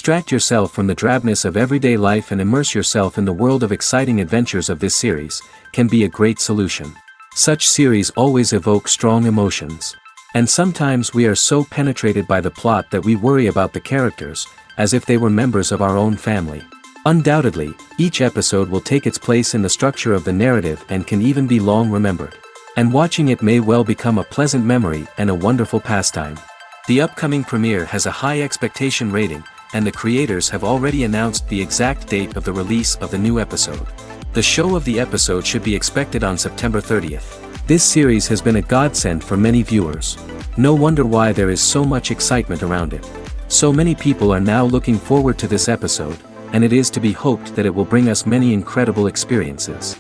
Distract yourself from the drabness of everyday life and immerse yourself in the world of exciting adventures of this series, can be a great solution. Such series always evoke strong emotions. And sometimes we are so penetrated by the plot that we worry about the characters, as if they were members of our own family. Undoubtedly, each episode will take its place in the structure of the narrative and can even be long remembered. And watching it may well become a pleasant memory and a wonderful pastime. The upcoming premiere has a high expectation rating, and the creators have already announced the exact date of the release of the new episode. The show of the episode should be expected on September 30th. This series has been a godsend for many viewers. No wonder why there is so much excitement around it. So many people are now looking forward to this episode, and it is to be hoped that it will bring us many incredible experiences.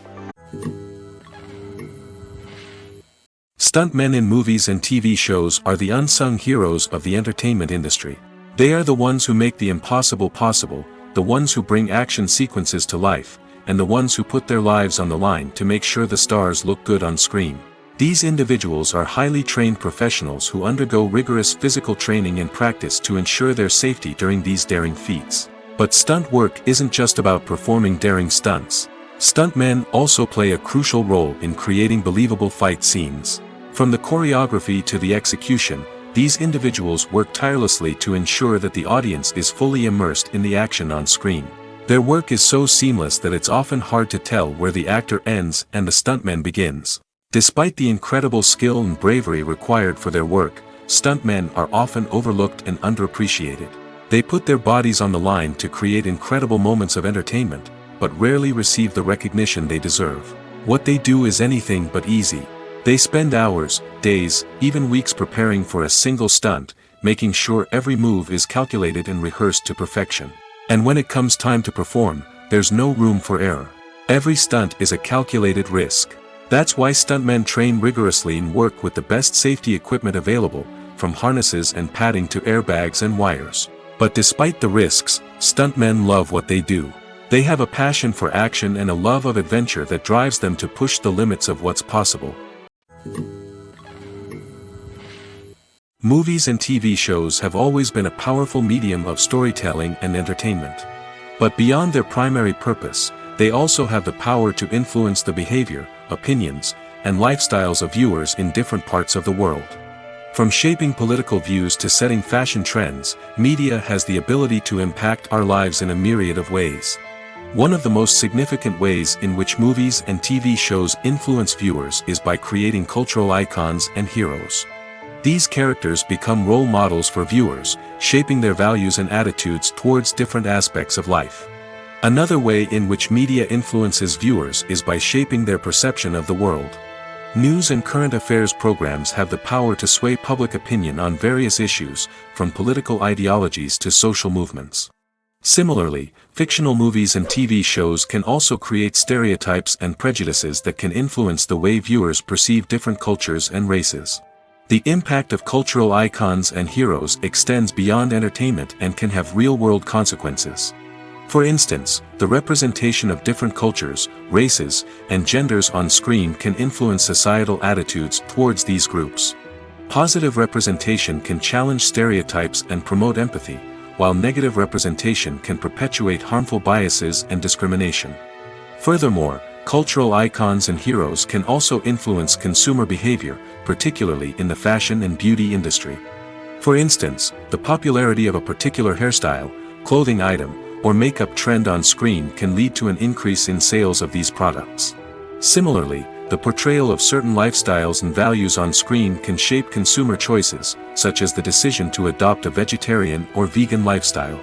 Stuntmen in movies and TV shows are the unsung heroes of the entertainment industry. They are the ones who make the impossible possible, the ones who bring action sequences to life, and the ones who put their lives on the line to make sure the stars look good on screen. These individuals are highly trained professionals who undergo rigorous physical training and practice to ensure their safety during these daring feats. But stunt work isn't just about performing daring stunts. Stuntmen also play a crucial role in creating believable fight scenes. From the choreography to the execution, these individuals work tirelessly to ensure that the audience is fully immersed in the action on screen. Their work is so seamless that it's often hard to tell where the actor ends and the stuntman begins. Despite the incredible skill and bravery required for their work, stuntmen are often overlooked and underappreciated. They put their bodies on the line to create incredible moments of entertainment, but rarely receive the recognition they deserve. What they do is anything but easy. They spend hours, days, even weeks preparing for a single stunt, making sure every move is calculated and rehearsed to perfection. And when it comes time to perform, there's no room for error. Every stunt is a calculated risk. That's why stuntmen train rigorously and work with the best safety equipment available, from harnesses and padding to airbags and wires. But despite the risks, stuntmen love what they do. They have a passion for action and a love of adventure that drives them to push the limits of what's possible. Movies and TV shows have always been a powerful medium of storytelling and entertainment. But beyond their primary purpose, they also have the power to influence the behavior, opinions, and lifestyles of viewers in different parts of the world. From shaping political views to setting fashion trends, media has the ability to impact our lives in a myriad of ways. One of the most significant ways in which movies and TV shows influence viewers is by creating cultural icons and heroes. These characters become role models for viewers, shaping their values and attitudes towards different aspects of life. Another way in which media influences viewers is by shaping their perception of the world. News and current affairs programs have the power to sway public opinion on various issues, from political ideologies to social movements. Similarly, fictional movies and TV shows can also create stereotypes and prejudices that can influence the way viewers perceive different cultures and races. The impact of cultural icons and heroes extends beyond entertainment and can have real-world consequences. For instance, the representation of different cultures, races, and genders on screen can influence societal attitudes towards these groups. Positive representation can challenge stereotypes and promote empathy, while negative representation can perpetuate harmful biases and discrimination. Furthermore, cultural icons and heroes can also influence consumer behavior, particularly in the fashion and beauty industry. For instance, the popularity of a particular hairstyle, clothing item, or makeup trend on screen can lead to an increase in sales of these products. Similarly, the portrayal of certain lifestyles and values on screen can shape consumer choices, such as the decision to adopt a vegetarian or vegan lifestyle.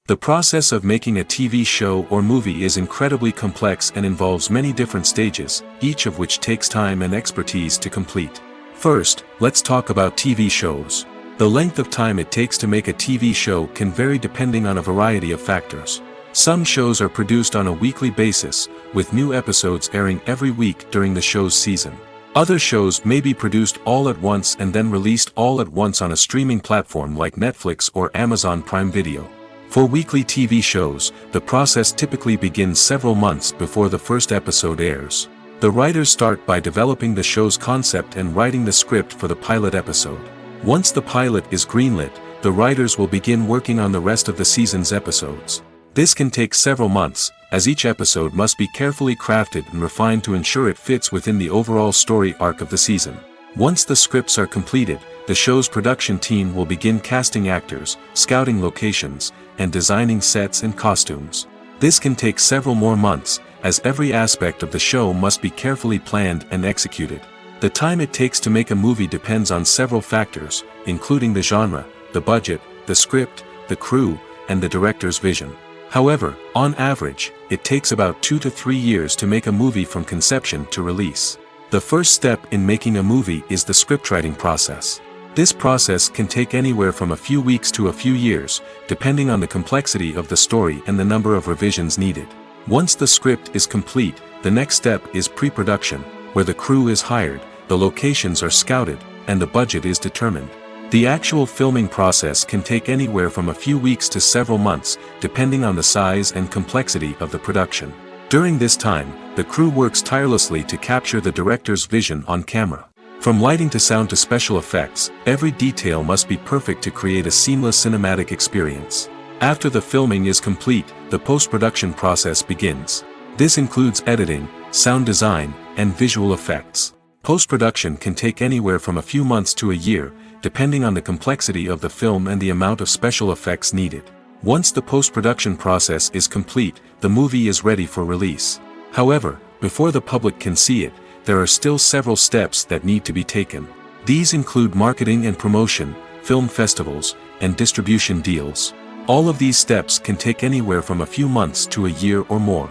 The process of making a TV show or movie is incredibly complex and involves many different stages, each of which takes time and expertise to complete. First, let's talk about TV shows. The length of time it takes to make a TV show can vary depending on a variety of factors. Some shows are produced on a weekly basis, with new episodes airing every week during the show's season. Other shows may be produced all at once and then released all at once on a streaming platform like Netflix or Amazon Prime Video. For weekly TV shows, the process typically begins several months before the first episode airs. The writers start by developing the show's concept and writing the script for the pilot episode. Once the pilot is greenlit, the writers will begin working on the rest of the season's episodes. This can take several months, as each episode must be carefully crafted and refined to ensure it fits within the overall story arc of the season. Once the scripts are completed, the show's production team will begin casting actors, scouting locations, and designing sets and costumes. This can take several more months, as every aspect of the show must be carefully planned and executed. The time it takes to make a movie depends on several factors, including the genre, the budget, the script, the crew, and the director's vision. However, on average, it takes about 2 to 3 years to make a movie from conception to release. The first step in making a movie is the scriptwriting process. This process can take anywhere from a few weeks to a few years, depending on the complexity of the story and the number of revisions needed. Once the script is complete, the next step is pre-production, where the crew is hired, the locations are scouted, and the budget is determined. The actual filming process can take anywhere from a few weeks to several months, depending on the size and complexity of the production. During this time, the crew works tirelessly to capture the director's vision on camera. From lighting to sound to special effects, every detail must be perfect to create a seamless cinematic experience. After the filming is complete, the post-production process begins. This includes editing, sound design, and visual effects. Post-production can take anywhere from a few months to a year, depending on the complexity of the film and the amount of special effects needed. Once the post-production process is complete, the movie is ready for release. However, before the public can see it, there are still several steps that need to be taken. These include marketing and promotion, film festivals, and distribution deals. All of these steps can take anywhere from a few months to a year or more.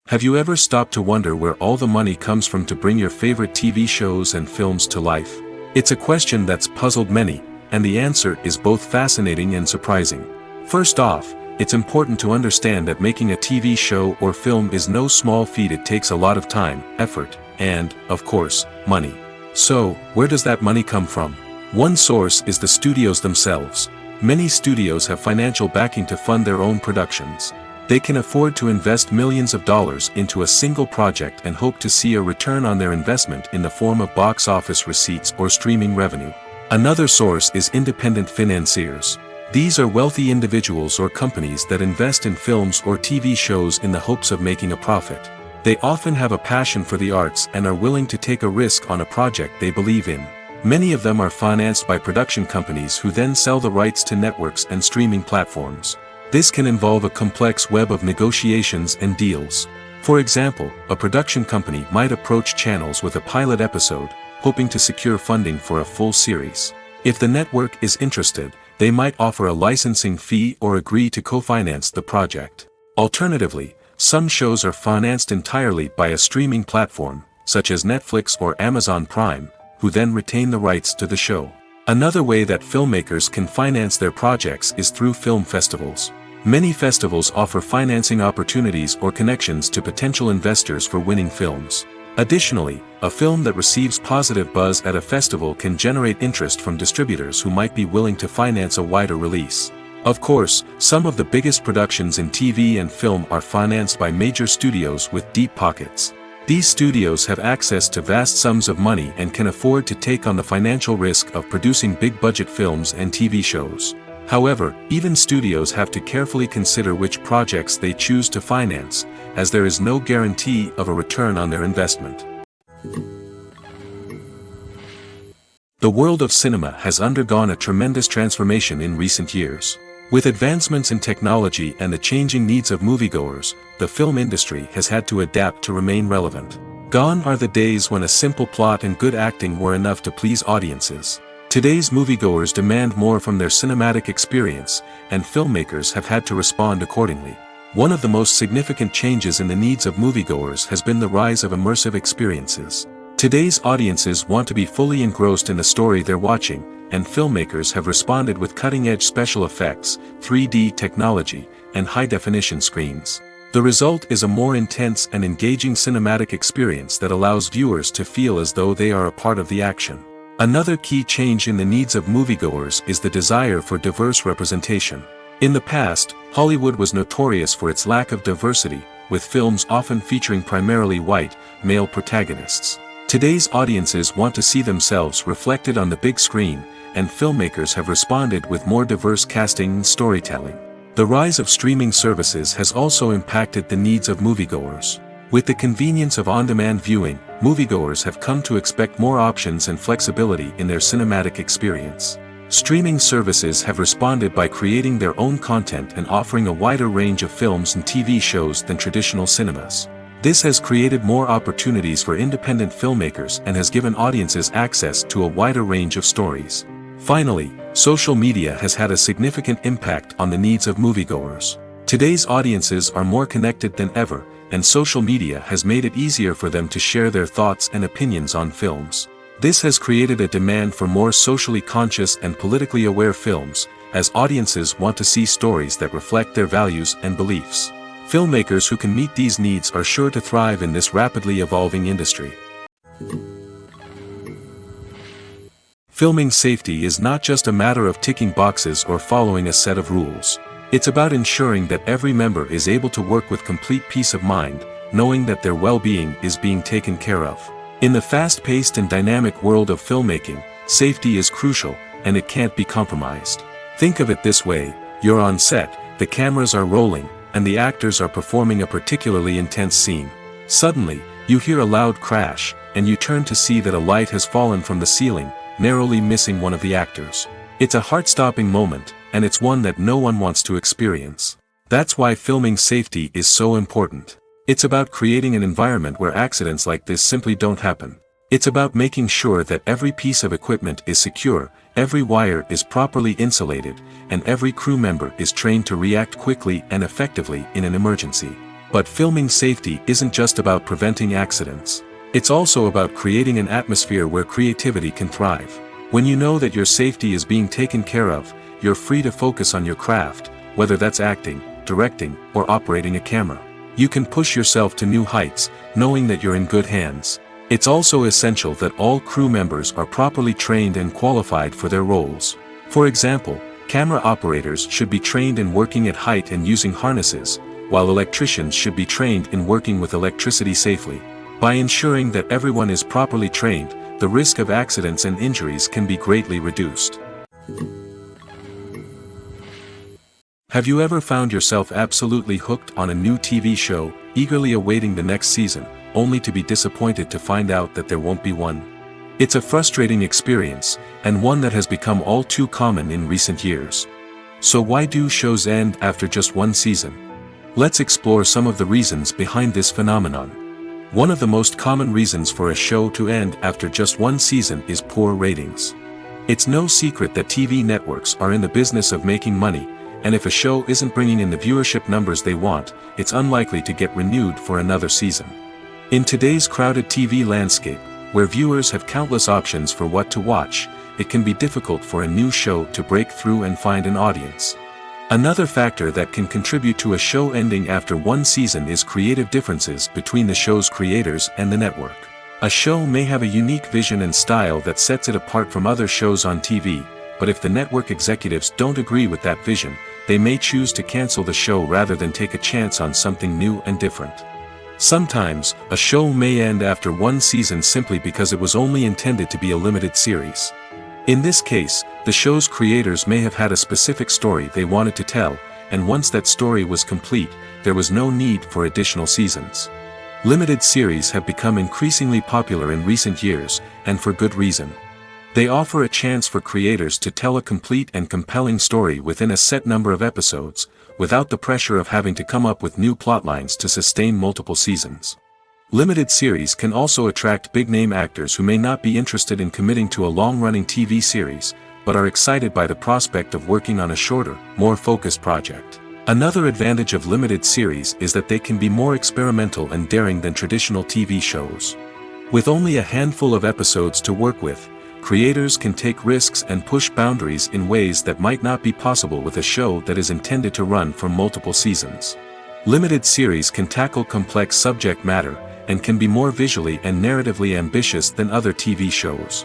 Have you ever stopped to wonder where all the money comes from to bring your favorite TV shows and films to life? It's a question that's puzzled many, and the answer is both fascinating and surprising. First off, it's important to understand that making a TV show or film is no small feat. It takes a lot of time, effort, and, of course, money. So, where does that money come from? One source is the studios themselves. Many studios have financial backing to fund their own productions. They can afford to invest millions of dollars into a single project and hope to see a return on their investment in the form of box office receipts or streaming revenue. Another source is independent financiers. These are wealthy individuals or companies that invest in films or TV shows in the hopes of making a profit. They often have a passion for the arts and are willing to take a risk on a project they believe in. Many of them are financed by production companies who then sell the rights to networks and streaming platforms. This can involve a complex web of negotiations and deals. For example, a production company might approach channels with a pilot episode, hoping to secure funding for a full series. If the network is interested, they might offer a licensing fee or agree to co-finance the project. Alternatively, some shows are financed entirely by a streaming platform, such as Netflix or Amazon Prime, who then retain the rights to the show. Another way that filmmakers can finance their projects is through film festivals. Many festivals offer financing opportunities or connections to potential investors for winning films. Additionally, a film that receives positive buzz at a festival can generate interest from distributors who might be willing to finance a wider release. Of course, some of the biggest productions in TV and film are financed by major studios with deep pockets. These studios have access to vast sums of money and can afford to take on the financial risk of producing big-budget films and TV shows. However, even studios have to carefully consider which projects they choose to finance, as there is no guarantee of a return on their investment. The world of cinema has undergone a tremendous transformation in recent years. With advancements in technology and the changing needs of moviegoers, the film industry has had to adapt to remain relevant. Gone are the days when a simple plot and good acting were enough to please audiences. Today's moviegoers demand more from their cinematic experience, and filmmakers have had to respond accordingly. One of the most significant changes in the needs of moviegoers has been the rise of immersive experiences. Today's audiences want to be fully engrossed in the story they're watching, and filmmakers have responded with cutting-edge special effects, 3D technology, and high-definition screens. The result is a more intense and engaging cinematic experience that allows viewers to feel as though they are a part of the action. Another key change in the needs of moviegoers is the desire for diverse representation. In the past, Hollywood was notorious for its lack of diversity, with films often featuring primarily white, male protagonists. Today's audiences want to see themselves reflected on the big screen, and filmmakers have responded with more diverse casting and storytelling. The rise of streaming services has also impacted the needs of moviegoers. With the convenience of on-demand viewing, moviegoers have come to expect more options and flexibility in their cinematic experience. Streaming services have responded by creating their own content and offering a wider range of films and TV shows than traditional cinemas. This has created more opportunities for independent filmmakers and has given audiences access to a wider range of stories. Finally, social media has had a significant impact on the needs of moviegoers. Today's audiences are more connected than ever, and social media has made it easier for them to share their thoughts and opinions on films. This has created a demand for more socially conscious and politically aware films, as audiences want to see stories that reflect their values and beliefs. Filmmakers who can meet these needs are sure to thrive in this rapidly evolving industry. Filming safety is not just a matter of ticking boxes or following a set of rules. It's about ensuring that every member is able to work with complete peace of mind, knowing that their well-being is being taken care of. In the fast-paced and dynamic world of filmmaking, safety is crucial, and it can't be compromised. Think of it this way: you're on set, the cameras are rolling, and the actors are performing a particularly intense scene. Suddenly, you hear a loud crash, and you turn to see that a light has fallen from the ceiling, narrowly missing one of the actors. It's a heart-stopping moment, and it's one that no one wants to experience. That's why filming safety is so important. It's about creating an environment where accidents like this simply don't happen. It's about making sure that every piece of equipment is secure, every wire is properly insulated, and every crew member is trained to react quickly and effectively in an emergency. But filming safety isn't just about preventing accidents. It's also about creating an atmosphere where creativity can thrive. When you know that your safety is being taken care of, you're free to focus on your craft, whether that's acting, directing, or operating a camera. You can push yourself to new heights, knowing that you're in good hands. It's also essential that all crew members are properly trained and qualified for their roles. For example, camera operators should be trained in working at height and using harnesses, while electricians should be trained in working with electricity safely. By ensuring that everyone is properly trained, the risk of accidents and injuries can be greatly reduced. Have you ever found yourself absolutely hooked on a new TV show, eagerly awaiting the next season, only to be disappointed to find out that there won't be one? It's a frustrating experience, and one that has become all too common in recent years. So why do shows end after just one season? Let's explore some of the reasons behind this phenomenon. One of the most common reasons for a show to end after just one season is poor ratings. It's no secret that TV networks are in the business of making money, and if a show isn't bringing in the viewership numbers they want, it's unlikely to get renewed for another season. In today's crowded TV landscape, where viewers have countless options for what to watch, it can be difficult for a new show to break through and find an audience. Another factor that can contribute to a show ending after one season is creative differences between the show's creators and the network. A show may have a unique vision and style that sets it apart from other shows on TV, but if the network executives don't agree with that vision, they may choose to cancel the show rather than take a chance on something new and different. Sometimes, a show may end after one season simply because it was only intended to be a limited series. In this case, the show's creators may have had a specific story they wanted to tell, and once that story was complete, there was no need for additional seasons. Limited series have become increasingly popular in recent years, and for good reason. They offer a chance for creators to tell a complete and compelling story within a set number of episodes, without the pressure of having to come up with new plotlines to sustain multiple seasons. Limited series can also attract big-name actors who may not be interested in committing to a long-running TV series, but are excited by the prospect of working on a shorter, more focused project. Another advantage of limited series is that they can be more experimental and daring than traditional TV shows. With only a handful of episodes to work with, creators can take risks and push boundaries in ways that might not be possible with a show that is intended to run for multiple seasons. Limited series can tackle complex subject matter, and can be more visually and narratively ambitious than other TV shows.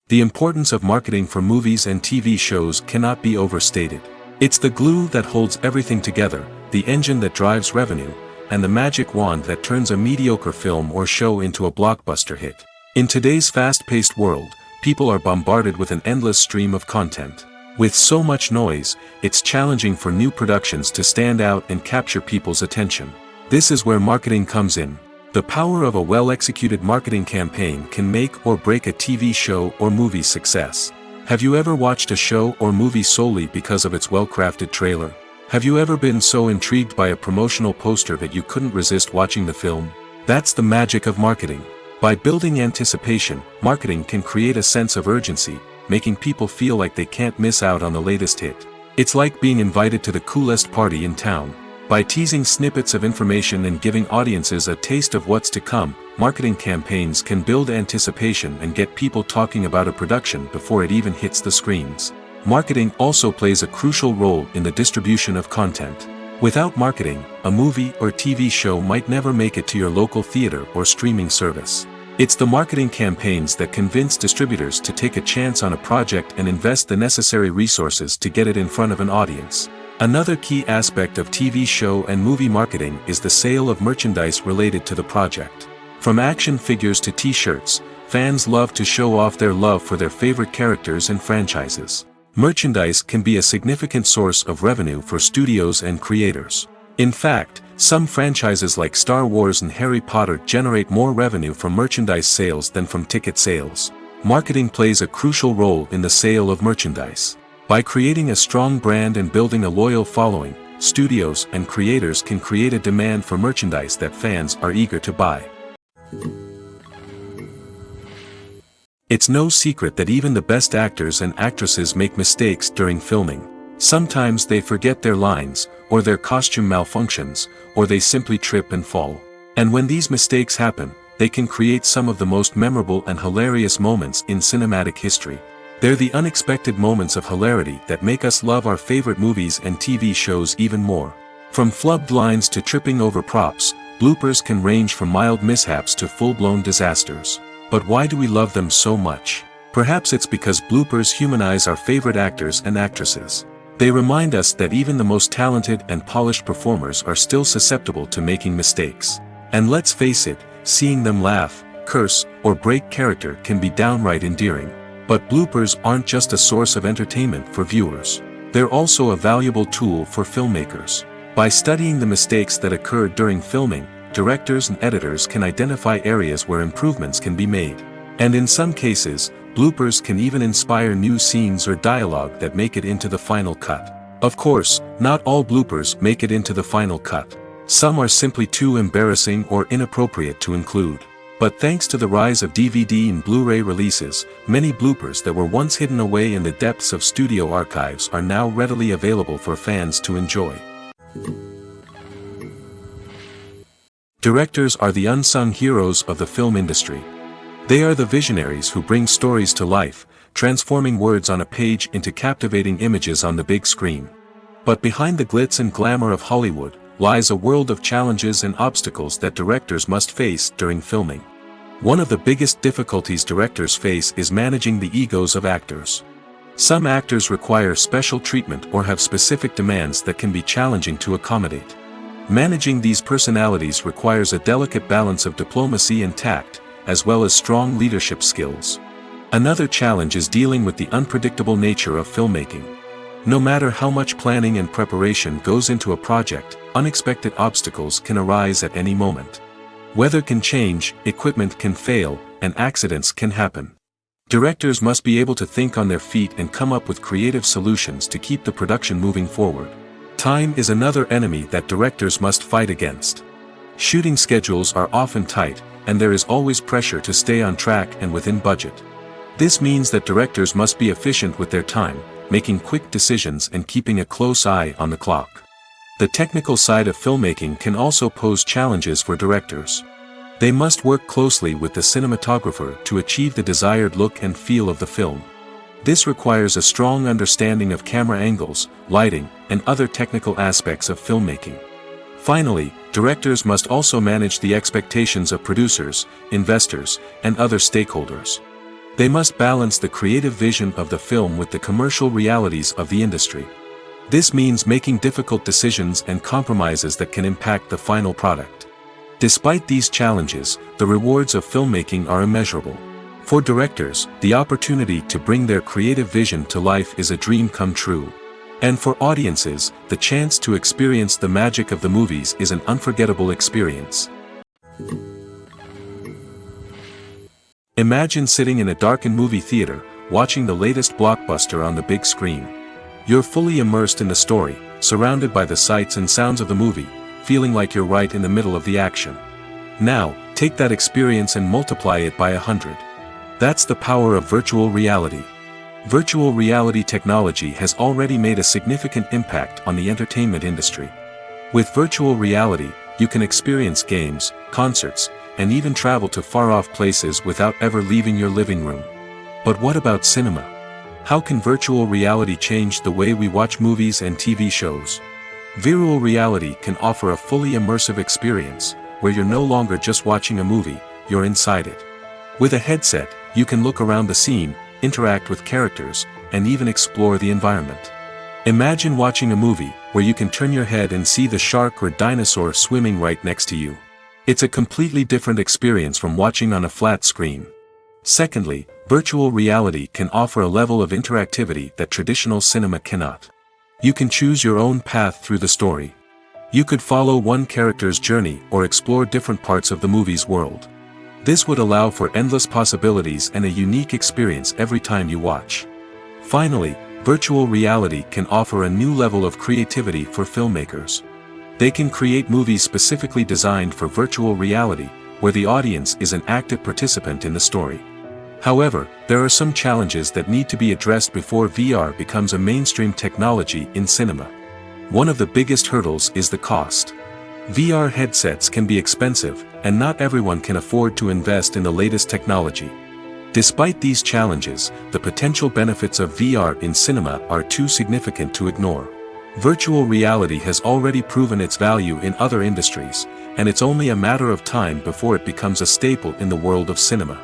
The importance of marketing for movies and TV shows cannot be overstated. It's the glue that holds everything together, the engine that drives revenue, and the magic wand that turns a mediocre film or show into a blockbuster hit. In today's fast-paced world, people are bombarded with an endless stream of content. With so much noise, it's challenging for new productions to stand out and capture people's attention. This is where marketing comes in. The power of a well-executed marketing campaign can make or break a TV show or movie's success. Have you ever watched a show or movie solely because of its well-crafted trailer? Have you ever been so intrigued by a promotional poster that you couldn't resist watching the film? That's the magic of marketing. By building anticipation, marketing can create a sense of urgency, making people feel like they can't miss out on the latest hit. It's like being invited to the coolest party in town. By teasing snippets of information and giving audiences a taste of what's to come, marketing campaigns can build anticipation and get people talking about a production before it even hits the screens. Marketing also plays a crucial role in the distribution of content. Without marketing, a movie or TV show might never make it to your local theater or streaming service. It's the marketing campaigns that convince distributors to take a chance on a project and invest the necessary resources to get it in front of an audience. Another key aspect of TV show and movie marketing is the sale of merchandise related to the project. From action figures to t-shirts, fans love to show off their love for their favorite characters and franchises. Merchandise can be a significant source of revenue for studios and creators. In fact, some franchises like Star Wars and Harry Potter generate more revenue from merchandise sales than from ticket sales. Marketing plays a crucial role in the sale of merchandise. By creating a strong brand and building a loyal following, studios and creators can create a demand for merchandise that fans are eager to buy. It's no secret that even the best actors and actresses make mistakes during filming. Sometimes they forget their lines, or their costume malfunctions, or they simply trip and fall. And when these mistakes happen, they can create some of the most memorable and hilarious moments in cinematic history. They're the unexpected moments of hilarity that make us love our favorite movies and TV shows even more. From flubbed lines to tripping over props, bloopers can range from mild mishaps to full-blown disasters. But why do we love them so much? Perhaps it's because bloopers humanize our favorite actors and actresses. They remind us that even the most talented and polished performers are still susceptible to making mistakes. And let's face it, seeing them laugh, curse, or break character can be downright endearing. But bloopers aren't just a source of entertainment for viewers. They're also a valuable tool for filmmakers. By studying the mistakes that occurred during filming, directors and editors can identify areas where improvements can be made. And in some cases, bloopers can even inspire new scenes or dialogue that make it into the final cut. Of course, not all bloopers make it into the final cut. Some are simply too embarrassing or inappropriate to include. But thanks to the rise of DVD and Blu-ray releases, many bloopers that were once hidden away in the depths of studio archives are now readily available for fans to enjoy. Directors are the unsung heroes of the film industry. They are the visionaries who bring stories to life, transforming words on a page into captivating images on the big screen. But behind the glitz and glamour of Hollywood, lies a world of challenges and obstacles that directors must face during filming. One of the biggest difficulties directors face is managing the egos of actors. Some actors require special treatment or have specific demands that can be challenging to accommodate. Managing these personalities requires a delicate balance of diplomacy and tact, as well as strong leadership skills. Another challenge is dealing with the unpredictable nature of filmmaking. No matter how much planning and preparation goes into a project, unexpected obstacles can arise at any moment. Weather can change, equipment can fail, and accidents can happen. Directors must be able to think on their feet and come up with creative solutions to keep the production moving forward. Time is another enemy that directors must fight against. Shooting schedules are often tight, and there is always pressure to stay on track and within budget. This means that directors must be efficient with their time, making quick decisions and keeping a close eye on the clock. The technical side of filmmaking can also pose challenges for directors. They must work closely with the cinematographer to achieve the desired look and feel of the film. This requires a strong understanding of camera angles, lighting, and other technical aspects of filmmaking. Finally, directors must also manage the expectations of producers, investors, and other stakeholders. They must balance the creative vision of the film with the commercial realities of the industry. This means making difficult decisions and compromises that can impact the final product. Despite these challenges, the rewards of filmmaking are immeasurable. For directors, the opportunity to bring their creative vision to life is a dream come true. And for audiences, the chance to experience the magic of the movies is an unforgettable experience. Imagine sitting in a darkened movie theater, watching the latest blockbuster on the big screen. You're fully immersed in the story, surrounded by the sights and sounds of the movie, feeling like you're right in the middle of the action. Now, take that experience and multiply it by 100. That's the power of virtual reality. Virtual reality technology has already made a significant impact on the entertainment industry. With virtual reality, you can experience games, concerts, and even travel to far-off places without ever leaving your living room. But what about cinema? How can virtual reality change the way we watch movies and TV shows? Virtual reality can offer a fully immersive experience, where you're no longer just watching a movie, you're inside it. With a headset, you can look around the scene, interact with characters, and even explore the environment. Imagine watching a movie where you can turn your head and see the shark or dinosaur swimming right next to you. It's a completely different experience from watching on a flat screen. Secondly, virtual reality can offer a level of interactivity that traditional cinema cannot. You can choose your own path through the story. You could follow one character's journey or explore different parts of the movie's world. This would allow for endless possibilities and a unique experience every time you watch. Finally, virtual reality can offer a new level of creativity for filmmakers. They can create movies specifically designed for virtual reality, where the audience is an active participant in the story. However, there are some challenges that need to be addressed before VR becomes a mainstream technology in cinema. One of the biggest hurdles is the cost. VR headsets can be expensive, and not everyone can afford to invest in the latest technology. Despite these challenges, the potential benefits of VR in cinema are too significant to ignore. Virtual reality has already proven its value in other industries, and it's only a matter of time before it becomes a staple in the world of cinema.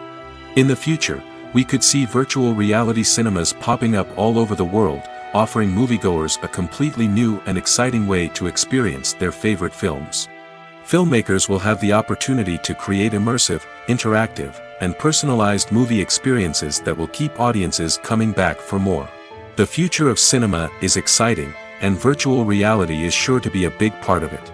In the future, we could see virtual reality cinemas popping up all over the world, offering moviegoers a completely new and exciting way to experience their favorite films. Filmmakers will have the opportunity to create immersive, interactive, and personalized movie experiences that will keep audiences coming back for more. The future of cinema is exciting, and virtual reality is sure to be a big part of it.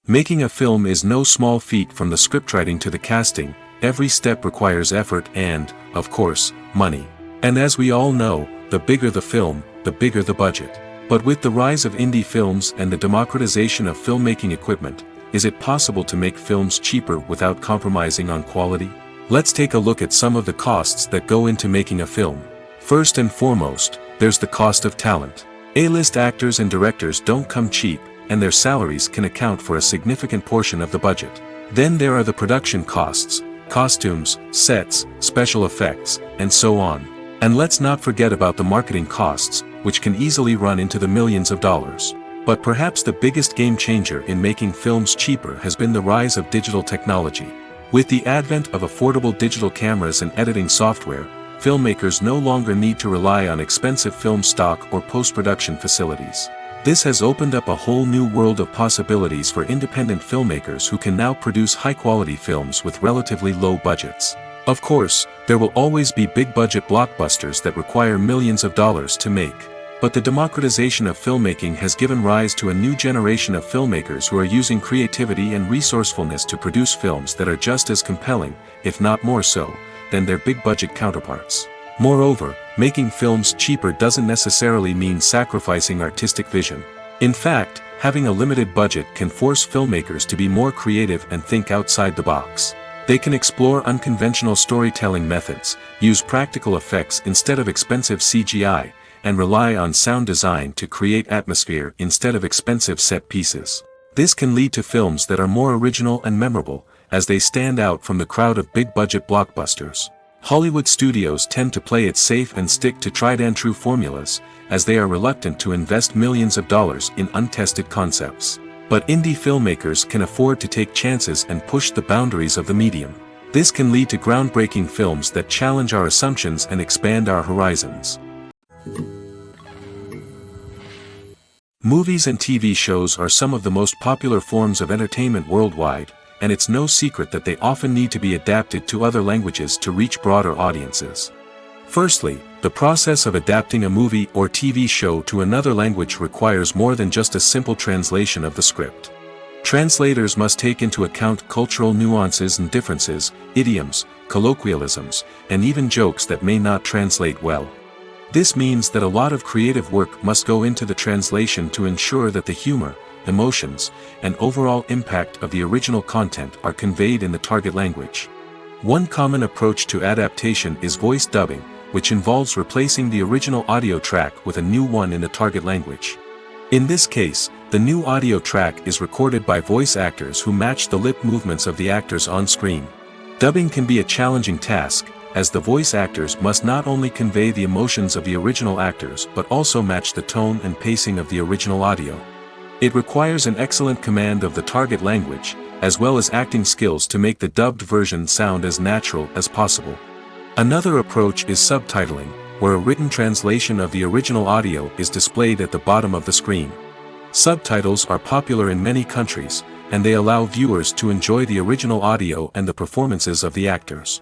Making a film is no small feat. From the scriptwriting to the casting, every step requires effort and, of course, money. And as we all know, the bigger the film, the bigger the budget. But with the rise of indie films and the democratization of filmmaking equipment, is it possible to make films cheaper without compromising on quality? Let's take a look at some of the costs that go into making a film. First and foremost, there's the cost of talent. A-list actors and directors don't come cheap, and their salaries can account for a significant portion of the budget. Then there are the production costs, costumes, sets, special effects, and so on. And let's not forget about the marketing costs, which can easily run into the millions of dollars. But perhaps the biggest game changer in making films cheaper has been the rise of digital technology. With the advent of affordable digital cameras and editing software, filmmakers no longer need to rely on expensive film stock or post-production facilities. This has opened up a whole new world of possibilities for independent filmmakers who can now produce high-quality films with relatively low budgets. Of course, there will always be big-budget blockbusters that require millions of dollars to make. But the democratization of filmmaking has given rise to a new generation of filmmakers who are using creativity and resourcefulness to produce films that are just as compelling, if not more so, than their big-budget counterparts. Moreover, making films cheaper doesn't necessarily mean sacrificing artistic vision. In fact, having a limited budget can force filmmakers to be more creative and think outside the box. They can explore unconventional storytelling methods, use practical effects instead of expensive CGI, and rely on sound design to create atmosphere instead of expensive set pieces. This can lead to films that are more original and memorable, as they stand out from the crowd of big-budget blockbusters. Hollywood studios tend to play it safe and stick to tried-and-true formulas, as they are reluctant to invest millions of dollars in untested concepts. But indie filmmakers can afford to take chances and push the boundaries of the medium. This can lead to groundbreaking films that challenge our assumptions and expand our horizons. Movies and TV shows are some of the most popular forms of entertainment worldwide, and it's no secret that they often need to be adapted to other languages to reach broader audiences. Firstly, the process of adapting a movie or TV show to another language requires more than just a simple translation of the script. Translators must take into account cultural nuances and differences, idioms, colloquialisms, and even jokes that may not translate well. This means that a lot of creative work must go into the translation to ensure that the humor, emotions, and overall impact of the original content are conveyed in the target language. One common approach to adaptation is voice dubbing, which involves replacing the original audio track with a new one in the target language. In this case, the new audio track is recorded by voice actors who match the lip movements of the actors on screen. Dubbing can be a challenging task, as the voice actors must not only convey the emotions of the original actors but also match the tone and pacing of the original audio. It requires an excellent command of the target language, as well as acting skills to make the dubbed version sound as natural as possible. Another approach is subtitling, where a written translation of the original audio is displayed at the bottom of the screen. Subtitles are popular in many countries, and they allow viewers to enjoy the original audio and the performances of the actors.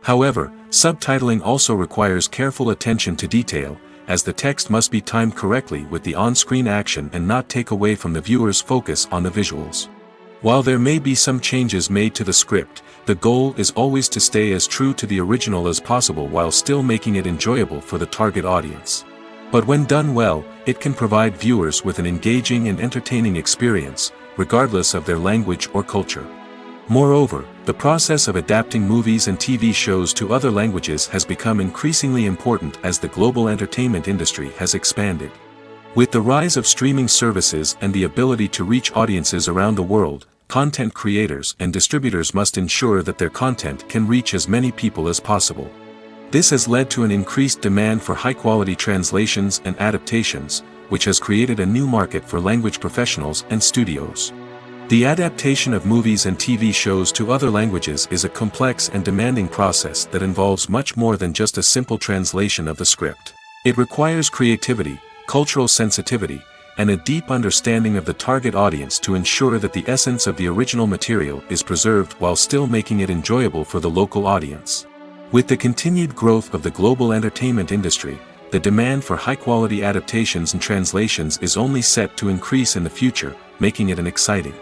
However, subtitling also requires careful attention to detail, as the text must be timed correctly with the on-screen action and not take away from the viewer's focus on the visuals. While there may be some changes made to the script, the goal is always to stay as true to the original as possible while still making it enjoyable for the target audience. But when done well, it can provide viewers with an engaging and entertaining experience, regardless of their language or culture. Moreover, the process of adapting movies and TV shows to other languages has become increasingly important as the global entertainment industry has expanded. With the rise of streaming services and the ability to reach audiences around the world, content creators and distributors must ensure that their content can reach as many people as possible. This has led to an increased demand for high-quality translations and adaptations, which has created a new market for language professionals and studios. The adaptation of movies and TV shows to other languages is a complex and demanding process that involves much more than just a simple translation of the script. It requires creativity, cultural sensitivity, and a deep understanding of the target audience to ensure that the essence of the original material is preserved while still making it enjoyable for the local audience. With the continued growth of the global entertainment industry, the demand for high-quality adaptations and translations is only set to increase in the future, making it exciting.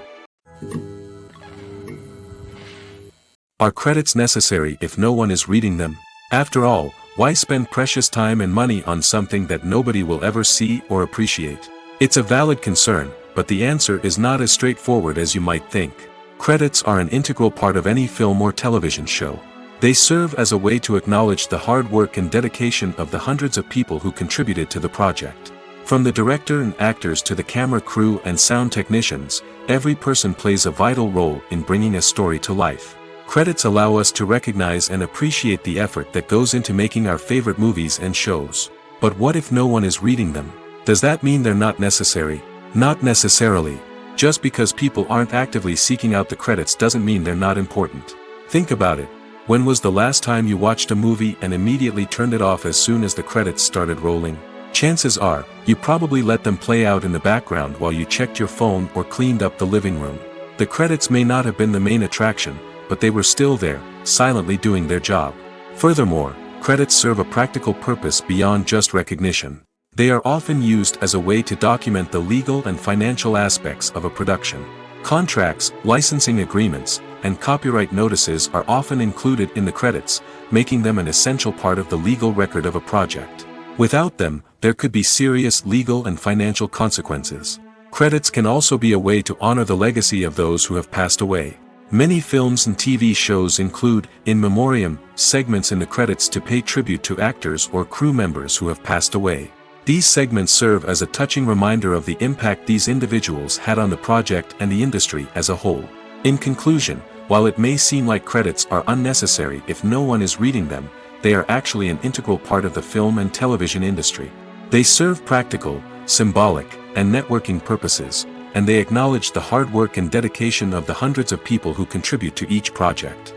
Are credits necessary if no one is reading them? After all, why spend precious time and money on something that nobody will ever see or appreciate? It's a valid concern, but the answer is not as straightforward as you might think. Credits are an integral part of any film or television show. They serve as a way to acknowledge the hard work and dedication of the hundreds of people who contributed to the project. From the director and actors to the camera crew and sound technicians, every person plays a vital role in bringing a story to life. Credits allow us to recognize and appreciate the effort that goes into making our favorite movies and shows. But what if no one is reading them? Does that mean they're not necessary? Not necessarily. Just because people aren't actively seeking out the credits doesn't mean they're not important. Think about it. When was the last time you watched a movie and immediately turned it off as soon as the credits started rolling? Chances are, you probably let them play out in the background while you checked your phone or cleaned up the living room. The credits may not have been the main attraction, but they were still there, silently doing their job. Furthermore, credits serve a practical purpose beyond just recognition. They are often used as a way to document the legal and financial aspects of a production. Contracts, licensing agreements, and copyright notices are often included in the credits, making them an essential part of the legal record of a project. Without them, there could be serious legal and financial consequences. Credits can also be a way to honor the legacy of those who have passed away. Many films and TV shows include, in memoriam, segments in the credits to pay tribute to actors or crew members who have passed away. These segments serve as a touching reminder of the impact these individuals had on the project and the industry as a whole. In conclusion, while it may seem like credits are unnecessary if no one is reading them, they are actually an integral part of the film and television industry. They serve practical, symbolic, and networking purposes, and they acknowledge the hard work and dedication of the hundreds of people who contribute to each project.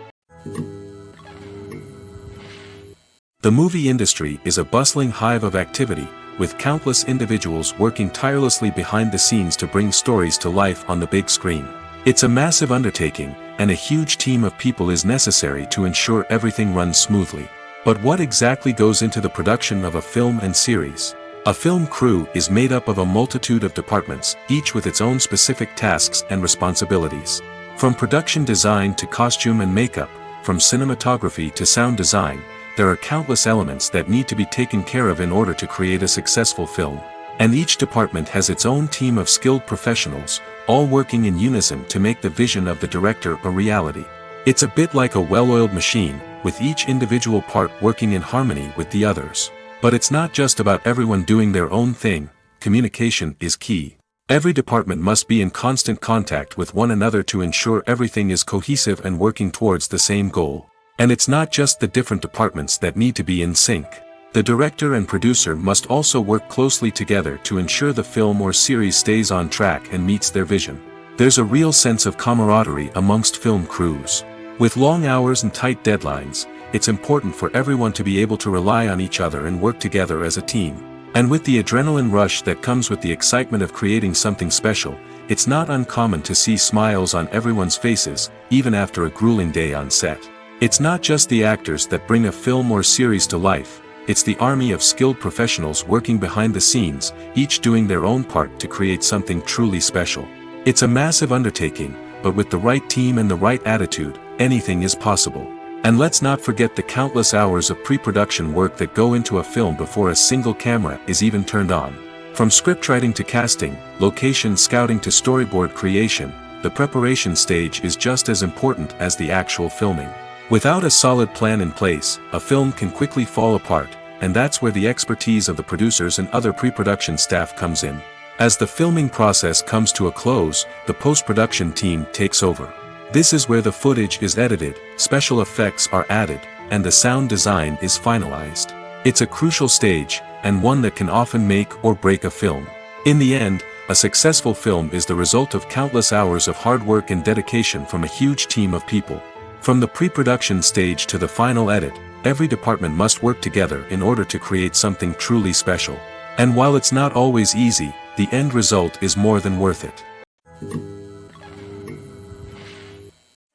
The movie industry is a bustling hive of activity, with countless individuals working tirelessly behind the scenes to bring stories to life on the big screen. It's a massive undertaking, and a huge team of people is necessary to ensure everything runs smoothly. But what exactly goes into the production of a film and series? A film crew is made up of a multitude of departments, each with its own specific tasks and responsibilities. From production design to costume and makeup, from cinematography to sound design, there are countless elements that need to be taken care of in order to create a successful film. And each department has its own team of skilled professionals, all working in unison to make the vision of the director a reality. It's a bit like a well-oiled machine, with each individual part working in harmony with the others. But it's not just about everyone doing their own thing. Communication is key. Every department must be in constant contact with one another to ensure everything is cohesive and working towards the same goal. And it's not just the different departments that need to be in sync. The director and producer must also work closely together to ensure the film or series stays on track and meets their vision. There's a real sense of camaraderie amongst film crews. With long hours and tight deadlines, it's important for everyone to be able to rely on each other and work together as a team. And with the adrenaline rush that comes with the excitement of creating something special, it's not uncommon to see smiles on everyone's faces, even after a grueling day on set. It's not just the actors that bring a film or series to life, it's the army of skilled professionals working behind the scenes, each doing their own part to create something truly special. It's a massive undertaking, but with the right team and the right attitude, anything is possible. And let's not forget the countless hours of pre-production work that go into a film before a single camera is even turned on. From scriptwriting to casting, location scouting to storyboard creation, the preparation stage is just as important as the actual filming. Without a solid plan in place, a film can quickly fall apart, and that's where the expertise of the producers and other pre-production staff comes in. As the filming process comes to a close, the post-production team takes over. This is where the footage is edited, special effects are added, and the sound design is finalized. It's a crucial stage, and one that can often make or break a film. In the end, a successful film is the result of countless hours of hard work and dedication from a huge team of people. From the pre-production stage to the final edit, every department must work together in order to create something truly special. And while it's not always easy, the end result is more than worth it.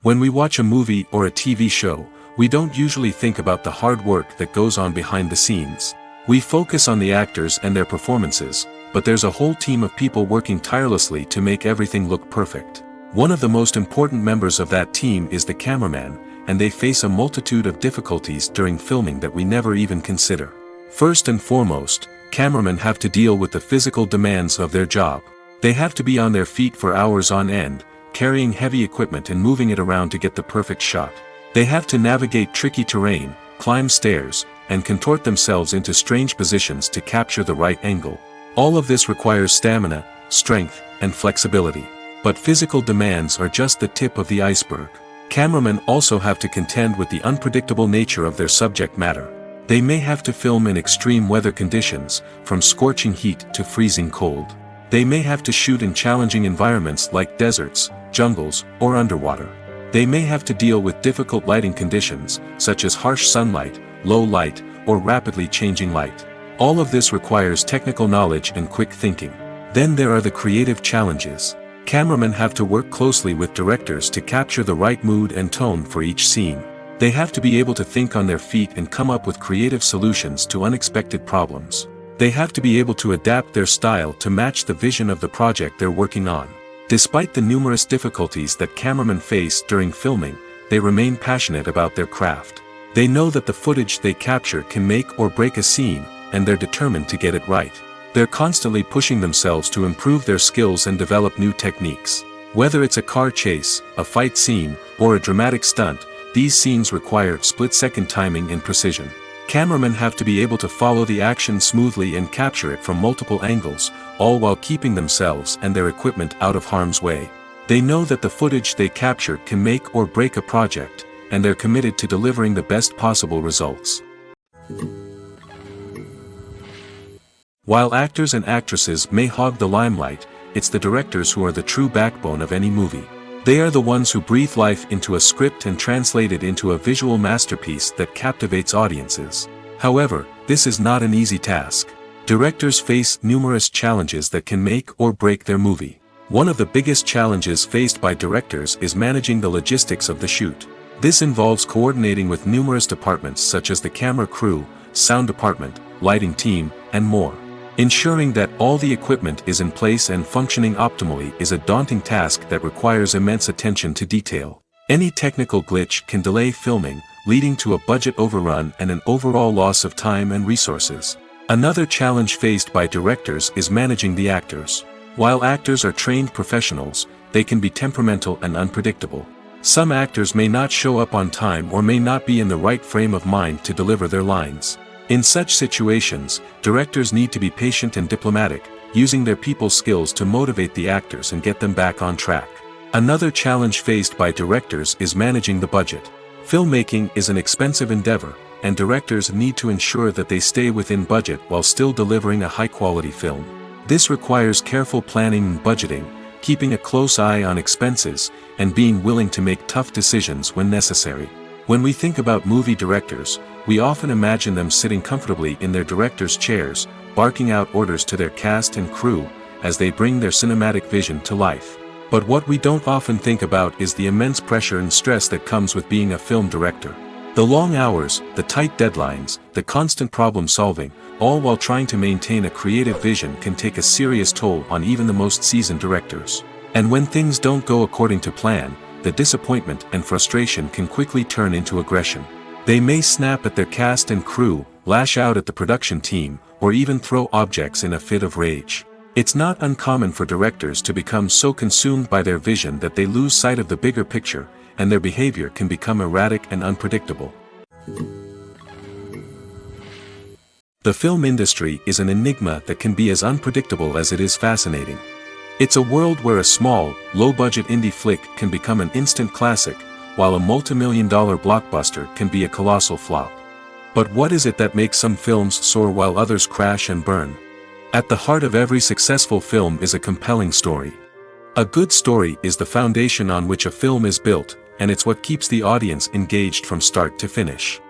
When we watch a movie or a TV show, we don't usually think about the hard work that goes on behind the scenes. We focus on the actors and their performances, but there's a whole team of people working tirelessly to make everything look perfect. One of the most important members of that team is the cameraman, and they face a multitude of difficulties during filming that we never even consider. First and foremost, cameramen have to deal with the physical demands of their job. They have to be on their feet for hours on end, carrying heavy equipment and moving it around to get the perfect shot. They have to navigate tricky terrain, climb stairs, and contort themselves into strange positions to capture the right angle. All of this requires stamina, strength, and flexibility. But physical demands are just the tip of the iceberg. Cameramen also have to contend with the unpredictable nature of their subject matter. They may have to film in extreme weather conditions, from scorching heat to freezing cold. They may have to shoot in challenging environments like deserts, jungles, or underwater. They may have to deal with difficult lighting conditions, such as harsh sunlight, low light, or rapidly changing light. All of this requires technical knowledge and quick thinking. Then there are the creative challenges. Cameramen have to work closely with directors to capture the right mood and tone for each scene. They have to be able to think on their feet and come up with creative solutions to unexpected problems. They have to be able to adapt their style to match the vision of the project they're working on. Despite the numerous difficulties that cameramen face during filming, they remain passionate about their craft. They know that the footage they capture can make or break a scene, and they're determined to get it right. They're constantly pushing themselves to improve their skills and develop new techniques. Whether it's a car chase, a fight scene, or a dramatic stunt, these scenes require split-second timing and precision. Cameramen have to be able to follow the action smoothly and capture it from multiple angles, all while keeping themselves and their equipment out of harm's way. They know that the footage they capture can make or break a project, and they're committed to delivering the best possible results. While actors and actresses may hog the limelight, it's the directors who are the true backbone of any movie. They are the ones who breathe life into a script and translate it into a visual masterpiece that captivates audiences. However, this is not an easy task. Directors face numerous challenges that can make or break their movie. One of the biggest challenges faced by directors is managing the logistics of the shoot. This involves coordinating with numerous departments such as the camera crew, sound department, lighting team, and more. Ensuring that all the equipment is in place and functioning optimally is a daunting task that requires immense attention to detail. Any technical glitch can delay filming, leading to a budget overrun and an overall loss of time and resources. Another challenge faced by directors is managing the actors. While actors are trained professionals, they can be temperamental and unpredictable. Some actors may not show up on time or may not be in the right frame of mind to deliver their lines. In such situations, directors need to be patient and diplomatic, using their people skills to motivate the actors and get them back on track. Another challenge faced by directors is managing the budget. Filmmaking is an expensive endeavor, and directors need to ensure that they stay within budget while still delivering a high-quality film. This requires careful planning and budgeting, keeping a close eye on expenses, and being willing to make tough decisions when necessary. When we think about movie directors, we often imagine them sitting comfortably in their director's chairs, barking out orders to their cast and crew, as they bring their cinematic vision to life. But what we don't often think about is the immense pressure and stress that comes with being a film director. The long hours, the tight deadlines, the constant problem solving, all while trying to maintain a creative vision can take a serious toll on even the most seasoned directors. And when things don't go according to plan, the disappointment and frustration can quickly turn into aggression. They may snap at their cast and crew, lash out at the production team, or even throw objects in a fit of rage. It's not uncommon for directors to become so consumed by their vision that they lose sight of the bigger picture, and their behavior can become erratic and unpredictable. The film industry is an enigma that can be as unpredictable as it is fascinating. It's a world where a small, low-budget indie flick can become an instant classic, while a multi-million-dollar blockbuster can be a colossal flop. But what is it that makes some films soar while others crash and burn? At the heart of every successful film is a compelling story. A good story is the foundation on which a film is built, and it's what keeps the audience engaged from start to finish.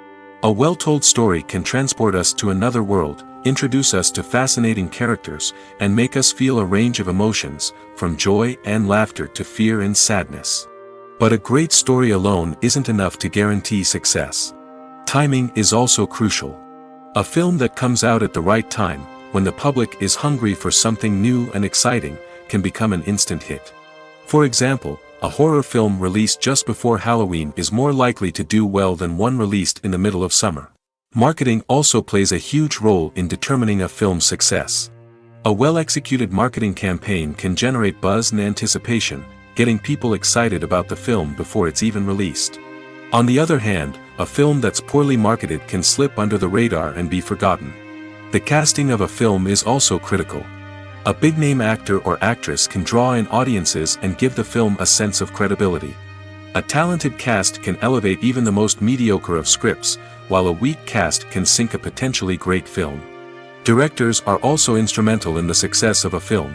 A well-told story can transport us to another world, introduce us to fascinating characters, and make us feel a range of emotions, from joy and laughter to fear and sadness. But a great story alone isn't enough to guarantee success. Timing is also crucial. A film that comes out at the right time, when the public is hungry for something new and exciting, can become an instant hit. For example, a horror film released just before Halloween is more likely to do well than one released in the middle of summer. Marketing also plays a huge role in determining a film's success. A well-executed marketing campaign can generate buzz and anticipation, getting people excited about the film before it's even released. On the other hand, a film that's poorly marketed can slip under the radar and be forgotten. The casting of a film is also critical. A big-name actor or actress can draw in audiences and give the film a sense of credibility. A talented cast can elevate even the most mediocre of scripts, while a weak cast can sink a potentially great film. Directors are also instrumental in the success of a film.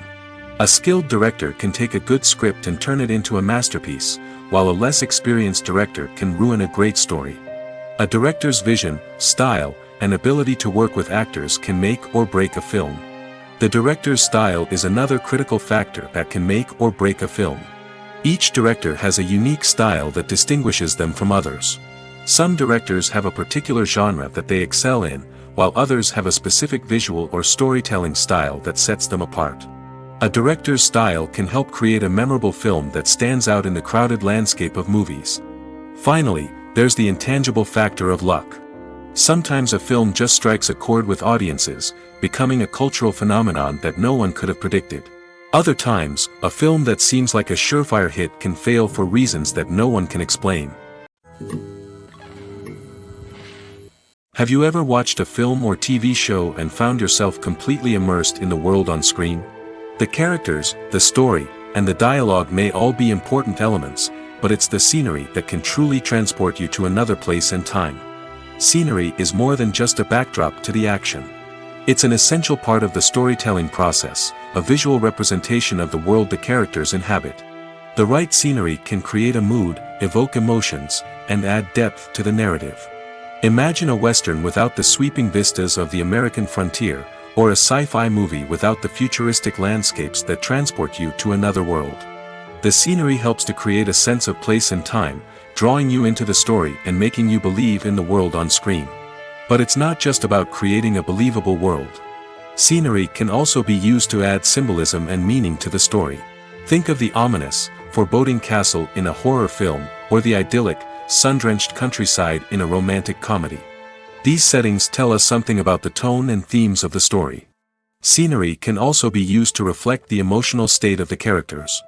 A skilled director can take a good script and turn it into a masterpiece, while a less experienced director can ruin a great story. A director's vision, style, and ability to work with actors can make or break a film. The director's style is another critical factor that can make or break a film. Each director has a unique style that distinguishes them from others. Some directors have a particular genre that they excel in, while others have a specific visual or storytelling style that sets them apart. A director's style can help create a memorable film that stands out in the crowded landscape of movies. Finally, there's the intangible factor of luck. Sometimes a film just strikes a chord with audiences, becoming a cultural phenomenon that no one could have predicted. Other times, a film that seems like a surefire hit can fail for reasons that no one can explain. Have you ever watched a film or TV show and found yourself completely immersed in the world on screen? The characters, the story, and the dialogue may all be important elements, but it's the scenery that can truly transport you to another place and time. Scenery is more than just a backdrop to the action. It's an essential part of the storytelling process, a visual representation of the world the characters inhabit. The right scenery can create a mood, evoke emotions, and add depth to the narrative. Imagine a Western without the sweeping vistas of the American frontier, or a sci-fi movie without the futuristic landscapes that transport you to another world. The scenery helps to create a sense of place and time, drawing you into the story and making you believe in the world on screen. But it's not just about creating a believable world. Scenery can also be used to add symbolism and meaning to the story. Think of the ominous, foreboding castle in a horror film, or the idyllic, sun-drenched countryside in a romantic comedy. These settings tell us something about the tone and themes of the story. Scenery can also be used to reflect the emotional state of the characters.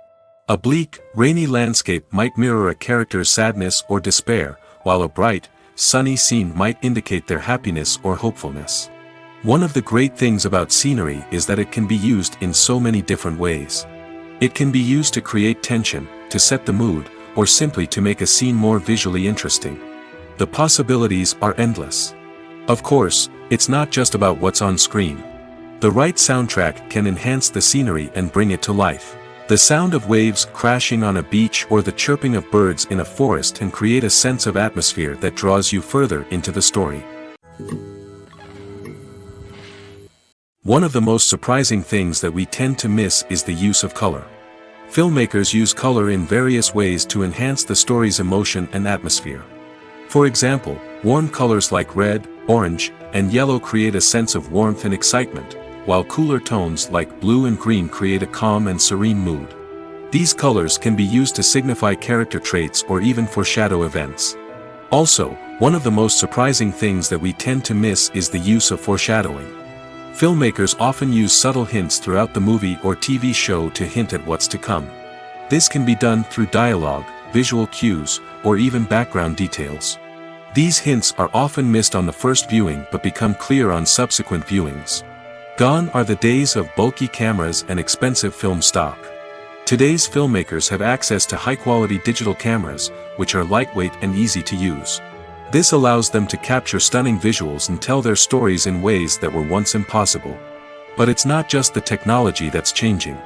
A bleak, rainy landscape might mirror a character's sadness or despair, while a bright, sunny scene might indicate their happiness or hopefulness. One of the great things about scenery is that it can be used in so many different ways. It can be used to create tension, to set the mood, or simply to make a scene more visually interesting. The possibilities are endless. Of course, it's not just about what's on screen. The right soundtrack can enhance the scenery and bring it to life. The sound of waves crashing on a beach or the chirping of birds in a forest can create a sense of atmosphere that draws you further into the story. One of the most surprising things that we tend to miss is the use of color. Filmmakers use color in various ways to enhance the story's emotion and atmosphere. For example, warm colors like red, orange, and yellow create a sense of warmth and excitement, while cooler tones like blue and green create a calm and serene mood. These colors can be used to signify character traits or even foreshadow events. Also, one of the most surprising things that we tend to miss is the use of foreshadowing. Filmmakers often use subtle hints throughout the movie or TV show to hint at what's to come. This can be done through dialogue, visual cues, or even background details. These hints are often missed on the first viewing but become clear on subsequent viewings. Gone are the days of bulky cameras and expensive film stock. Today's filmmakers have access to high-quality digital cameras, which are lightweight and easy to use. This allows them to capture stunning visuals and tell their stories in ways that were once impossible. But it's not just the technology that's changing.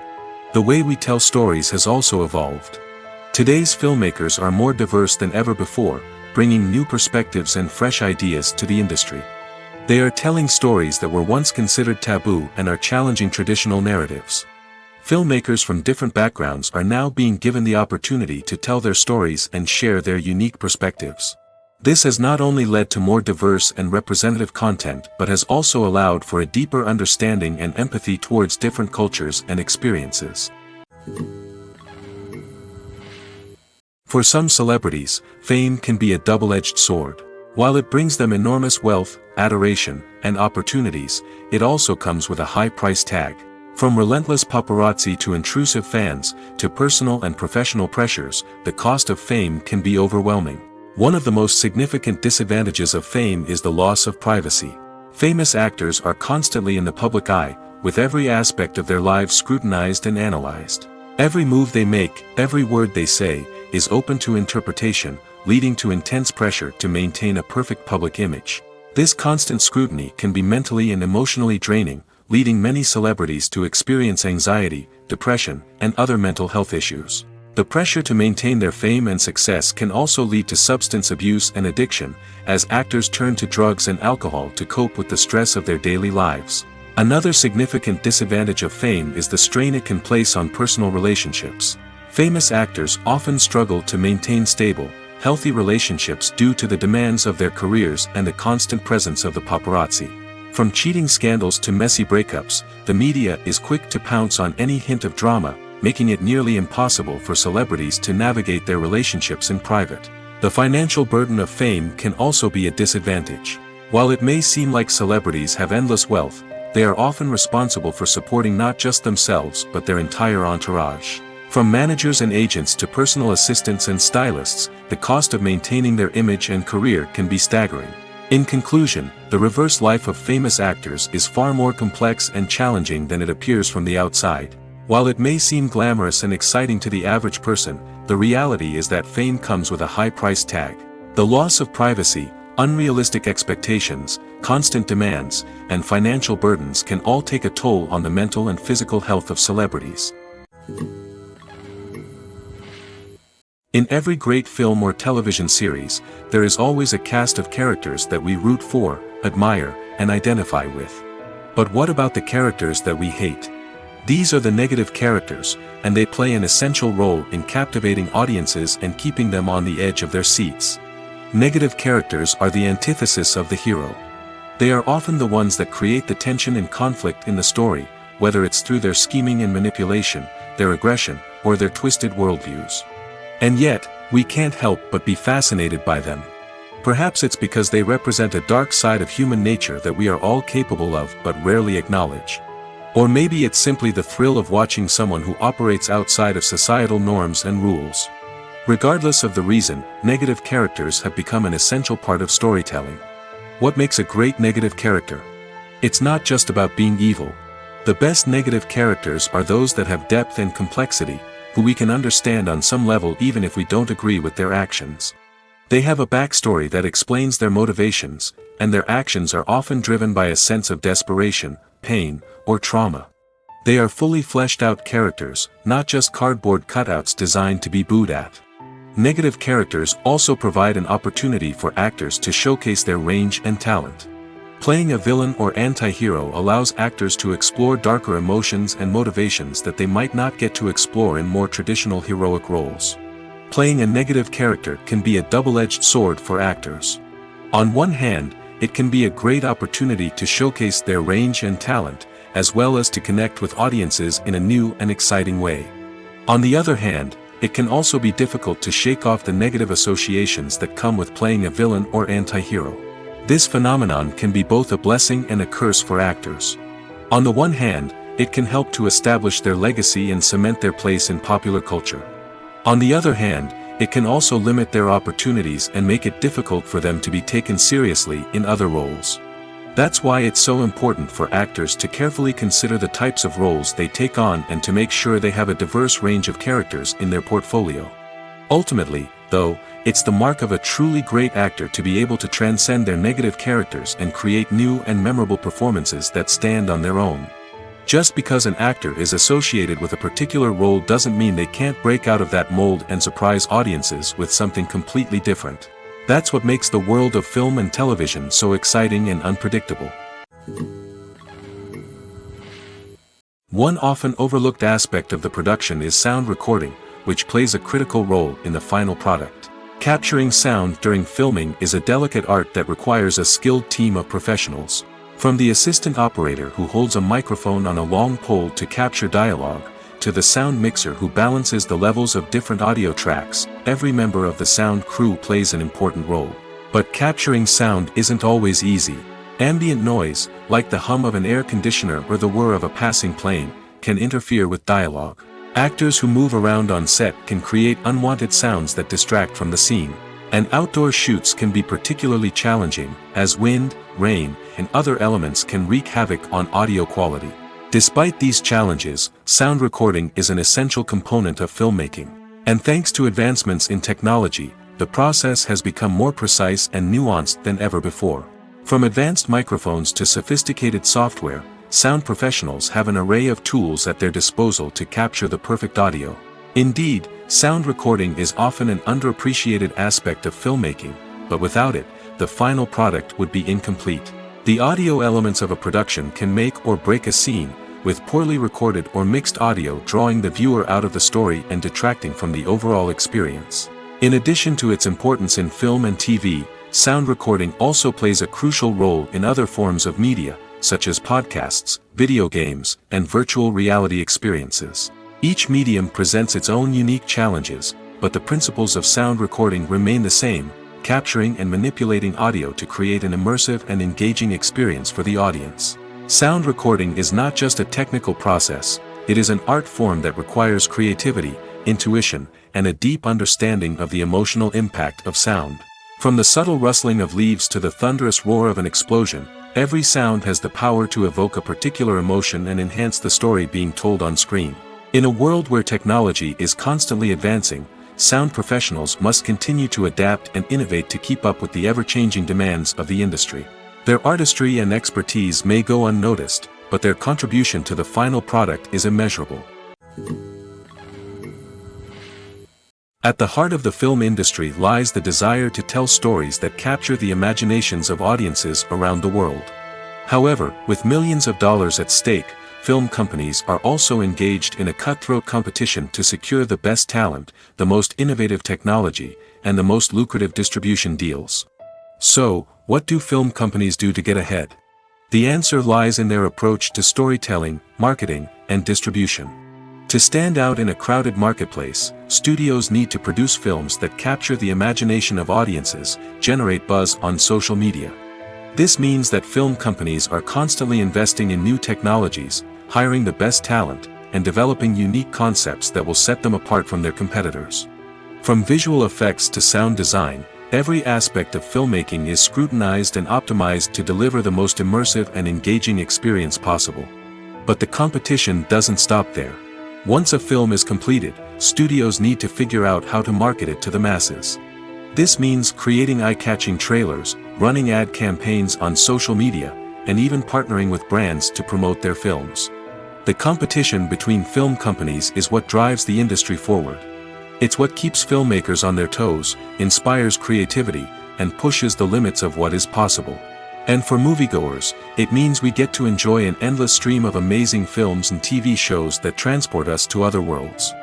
The way we tell stories has also evolved. Today's filmmakers are more diverse than ever before, bringing new perspectives and fresh ideas to the industry. They are telling stories that were once considered taboo and are challenging traditional narratives. Filmmakers from different backgrounds are now being given the opportunity to tell their stories and share their unique perspectives. This has not only led to more diverse and representative content but has also allowed for a deeper understanding and empathy towards different cultures and experiences. For some celebrities, fame can be a double-edged sword. While it brings them enormous wealth, adoration, and opportunities, it also comes with a high price tag. From relentless paparazzi to intrusive fans, to personal and professional pressures, the cost of fame can be overwhelming. One of the most significant disadvantages of fame is the loss of privacy. Famous actors are constantly in the public eye, with every aspect of their lives scrutinized and analyzed. Every move they make, every word they say, is open to interpretation, leading to intense pressure to maintain a perfect public image. This constant scrutiny can be mentally and emotionally draining, leading many celebrities to experience anxiety, depression, and other mental health issues. The pressure to maintain their fame and success can also lead to substance abuse and addiction, as actors turn to drugs and alcohol to cope with the stress of their daily lives. Another significant disadvantage of fame is the strain it can place on personal relationships. Famous actors often struggle to maintain stable, healthy relationships due to the demands of their careers and the constant presence of the paparazzi. From cheating scandals to messy breakups, the media is quick to pounce on any hint of drama, making it nearly impossible for celebrities to navigate their relationships in private. The financial burden of fame can also be a disadvantage. While it may seem like celebrities have endless wealth, they are often responsible for supporting not just themselves but their entire entourage. From managers and agents to personal assistants and stylists, the cost of maintaining their image and career can be staggering. In conclusion, the reverse life of famous actors is far more complex and challenging than it appears from the outside. While it may seem glamorous and exciting to the average person, the reality is that fame comes with a high price tag. The loss of privacy, unrealistic expectations, constant demands, and financial burdens can all take a toll on the mental and physical health of celebrities. In every great film or television series, there is always a cast of characters that we root for, admire, and identify with. But what about the characters that we hate? These are the negative characters, and they play an essential role in captivating audiences and keeping them on the edge of their seats. Negative characters are the antithesis of the hero. They are often the ones that create the tension and conflict in the story, whether it's through their scheming and manipulation, their aggression, or their twisted worldviews. And yet, we can't help but be fascinated by them. Perhaps it's because they represent a dark side of human nature that we are all capable of but rarely acknowledge. Or maybe it's simply the thrill of watching someone who operates outside of societal norms and rules. Regardless of the reason, negative characters have become an essential part of storytelling. What makes a great negative character? It's not just about being evil. The best negative characters are those that have depth and complexity, who we can understand on some level even if we don't agree with their actions. They have a backstory that explains their motivations, and their actions are often driven by a sense of desperation, pain, or trauma. They are fully fleshed out characters, not just cardboard cutouts designed to be booed at. Negative characters also provide an opportunity for actors to showcase their range and talent. Playing a villain or anti-hero allows actors to explore darker emotions and motivations that they might not get to explore in more traditional heroic roles. Playing a negative character can be a double-edged sword for actors. On one hand, it can be a great opportunity to showcase their range and talent, as well as to connect with audiences in a new and exciting way. On the other hand, it can also be difficult to shake off the negative associations that come with playing a villain or anti-hero. This phenomenon can be both a blessing and a curse for actors. On the one hand, it can help to establish their legacy and cement their place in popular culture. On the other hand, it can also limit their opportunities and make it difficult for them to be taken seriously in other roles. That's why it's so important for actors to carefully consider the types of roles they take on and to make sure they have a diverse range of characters in their portfolio. Ultimately, though, it's the mark of a truly great actor to be able to transcend their negative characters and create new and memorable performances that stand on their own. Just because an actor is associated with a particular role doesn't mean they can't break out of that mold and surprise audiences with something completely different. That's what makes the world of film and television so exciting and unpredictable. One often overlooked aspect of the production is sound recording, which plays a critical role in the final product. Capturing sound during filming is a delicate art that requires a skilled team of professionals. From the assistant operator who holds a microphone on a long pole to capture dialogue, to the sound mixer who balances the levels of different audio tracks, every member of the sound crew plays an important role. But capturing sound isn't always easy. Ambient noise, like the hum of an air conditioner or the whir of a passing plane, can interfere with dialogue. Actors who move around on set can create unwanted sounds that distract from the scene. And outdoor shoots can be particularly challenging, as wind, rain, and other elements can wreak havoc on audio quality. Despite these challenges, sound recording is an essential component of filmmaking. And thanks to advancements in technology, the process has become more precise and nuanced than ever before. From advanced microphones to sophisticated software, sound professionals have an array of tools at their disposal to capture the perfect audio. Indeed, sound recording is often an underappreciated aspect of filmmaking, but without it, the final product would be incomplete. The audio elements of a production can make or break a scene, with poorly recorded or mixed audio drawing the viewer out of the story and detracting from the overall experience. In addition to its importance in film and TV, sound recording also plays a crucial role in other forms of media, such as podcasts, video games, and virtual reality experiences. Each medium presents its own unique challenges, but the principles of sound recording remain the same, capturing and manipulating audio to create an immersive and engaging experience for the audience. Sound recording is not just a technical process, it is an art form that requires creativity, intuition, and a deep understanding of the emotional impact of sound. From the subtle rustling of leaves to the thunderous roar of an explosion, every sound has the power to evoke a particular emotion and enhance the story being told on screen. In a world where technology is constantly advancing, sound professionals must continue to adapt and innovate to keep up with the ever-changing demands of the industry. Their artistry and expertise may go unnoticed, but their contribution to the final product is immeasurable. At the heart of the film industry lies the desire to tell stories that capture the imaginations of audiences around the world. However, with millions of dollars at stake, film companies are also engaged in a cutthroat competition to secure the best talent, the most innovative technology, and the most lucrative distribution deals. So, what do film companies do to get ahead? The answer lies in their approach to storytelling, marketing, and distribution. To stand out in a crowded marketplace, studios need to produce films that capture the imagination of audiences, generate buzz on social media. This means that film companies are constantly investing in new technologies, hiring the best talent, and developing unique concepts that will set them apart from their competitors. From visual effects to sound design, every aspect of filmmaking is scrutinized and optimized to deliver the most immersive and engaging experience possible. But the competition doesn't stop there. Once a film is completed, studios need to figure out how to market it to the masses. This means creating eye-catching trailers, running ad campaigns on social media, and even partnering with brands to promote their films. The competition between film companies is what drives the industry forward. It's what keeps filmmakers on their toes, inspires creativity, and pushes the limits of what is possible. And for moviegoers, it means we get to enjoy an endless stream of amazing films and TV shows that transport us to other worlds.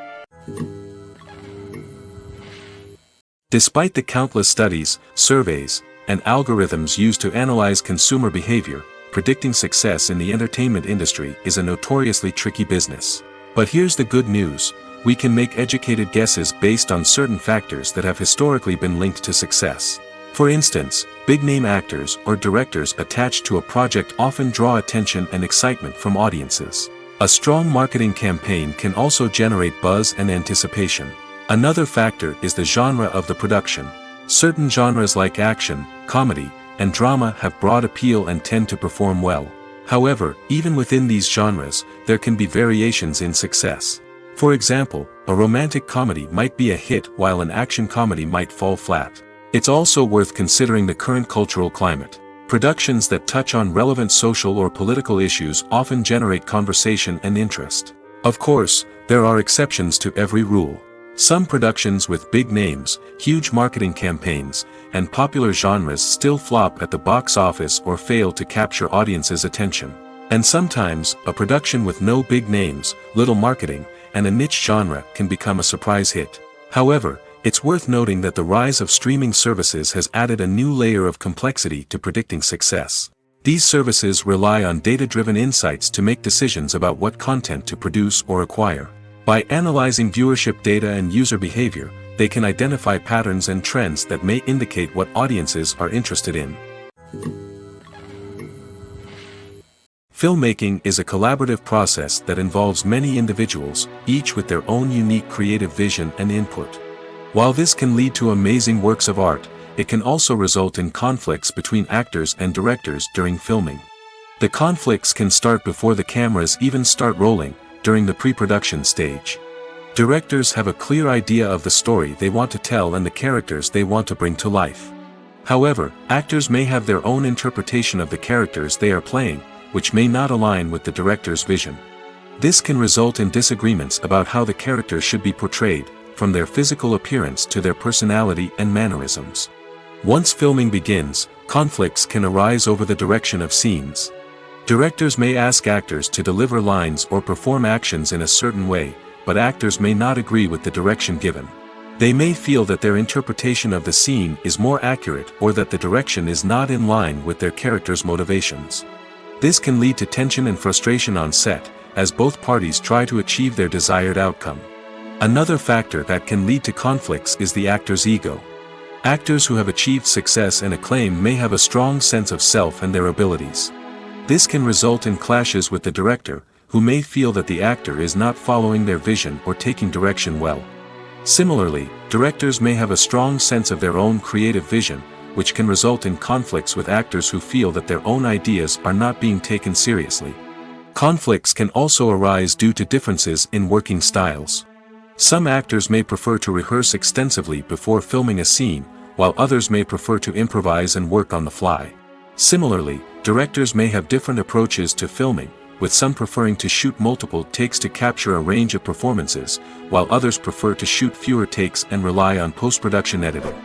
Despite the countless studies, surveys, and algorithms used to analyze consumer behavior, predicting success in the entertainment industry is a notoriously tricky business. But here's the good news: we can make educated guesses based on certain factors that have historically been linked to success. For instance, big-name actors or directors attached to a project often draw attention and excitement from audiences. A strong marketing campaign can also generate buzz and anticipation. Another factor is the genre of the production. Certain genres like action, comedy, and drama have broad appeal and tend to perform well. However, even within these genres, there can be variations in success. For example, a romantic comedy might be a hit while an action comedy might fall flat. It's also worth considering the current cultural climate. Productions that touch on relevant social or political issues often generate conversation and interest. Of course, there are exceptions to every rule. Some productions with big names, huge marketing campaigns, and popular genres still flop at the box office or fail to capture audiences' attention. And sometimes, a production with no big names, little marketing, and a niche genre can become a surprise hit. However, it's worth noting that the rise of streaming services has added a new layer of complexity to predicting success. These services rely on data-driven insights to make decisions about what content to produce or acquire. By analyzing viewership data and user behavior, they can identify patterns and trends that may indicate what audiences are interested in. Filmmaking is a collaborative process that involves many individuals, each with their own unique creative vision and input. While this can lead to amazing works of art, it can also result in conflicts between actors and directors during filming. The conflicts can start before the cameras even start rolling, during the pre-production stage. Directors have a clear idea of the story they want to tell and the characters they want to bring to life. However, actors may have their own interpretation of the characters they are playing, which may not align with the director's vision. This can result in disagreements about how the characters should be portrayed, from their physical appearance to their personality and mannerisms. Once filming begins, conflicts can arise over the direction of scenes. Directors may ask actors to deliver lines or perform actions in a certain way, but actors may not agree with the direction given. They may feel that their interpretation of the scene is more accurate or that the direction is not in line with their character's motivations. This can lead to tension and frustration on set, as both parties try to achieve their desired outcome. Another factor that can lead to conflicts is the actor's ego. Actors who have achieved success and acclaim may have a strong sense of self and their abilities. This can result in clashes with the director, who may feel that the actor is not following their vision or taking direction well. Similarly, directors may have a strong sense of their own creative vision, which can result in conflicts with actors who feel that their own ideas are not being taken seriously. Conflicts can also arise due to differences in working styles. Some actors may prefer to rehearse extensively before filming a scene, while others may prefer to improvise and work on the fly. Similarly, directors may have different approaches to filming, with some preferring to shoot multiple takes to capture a range of performances, while others prefer to shoot fewer takes and rely on post-production editing.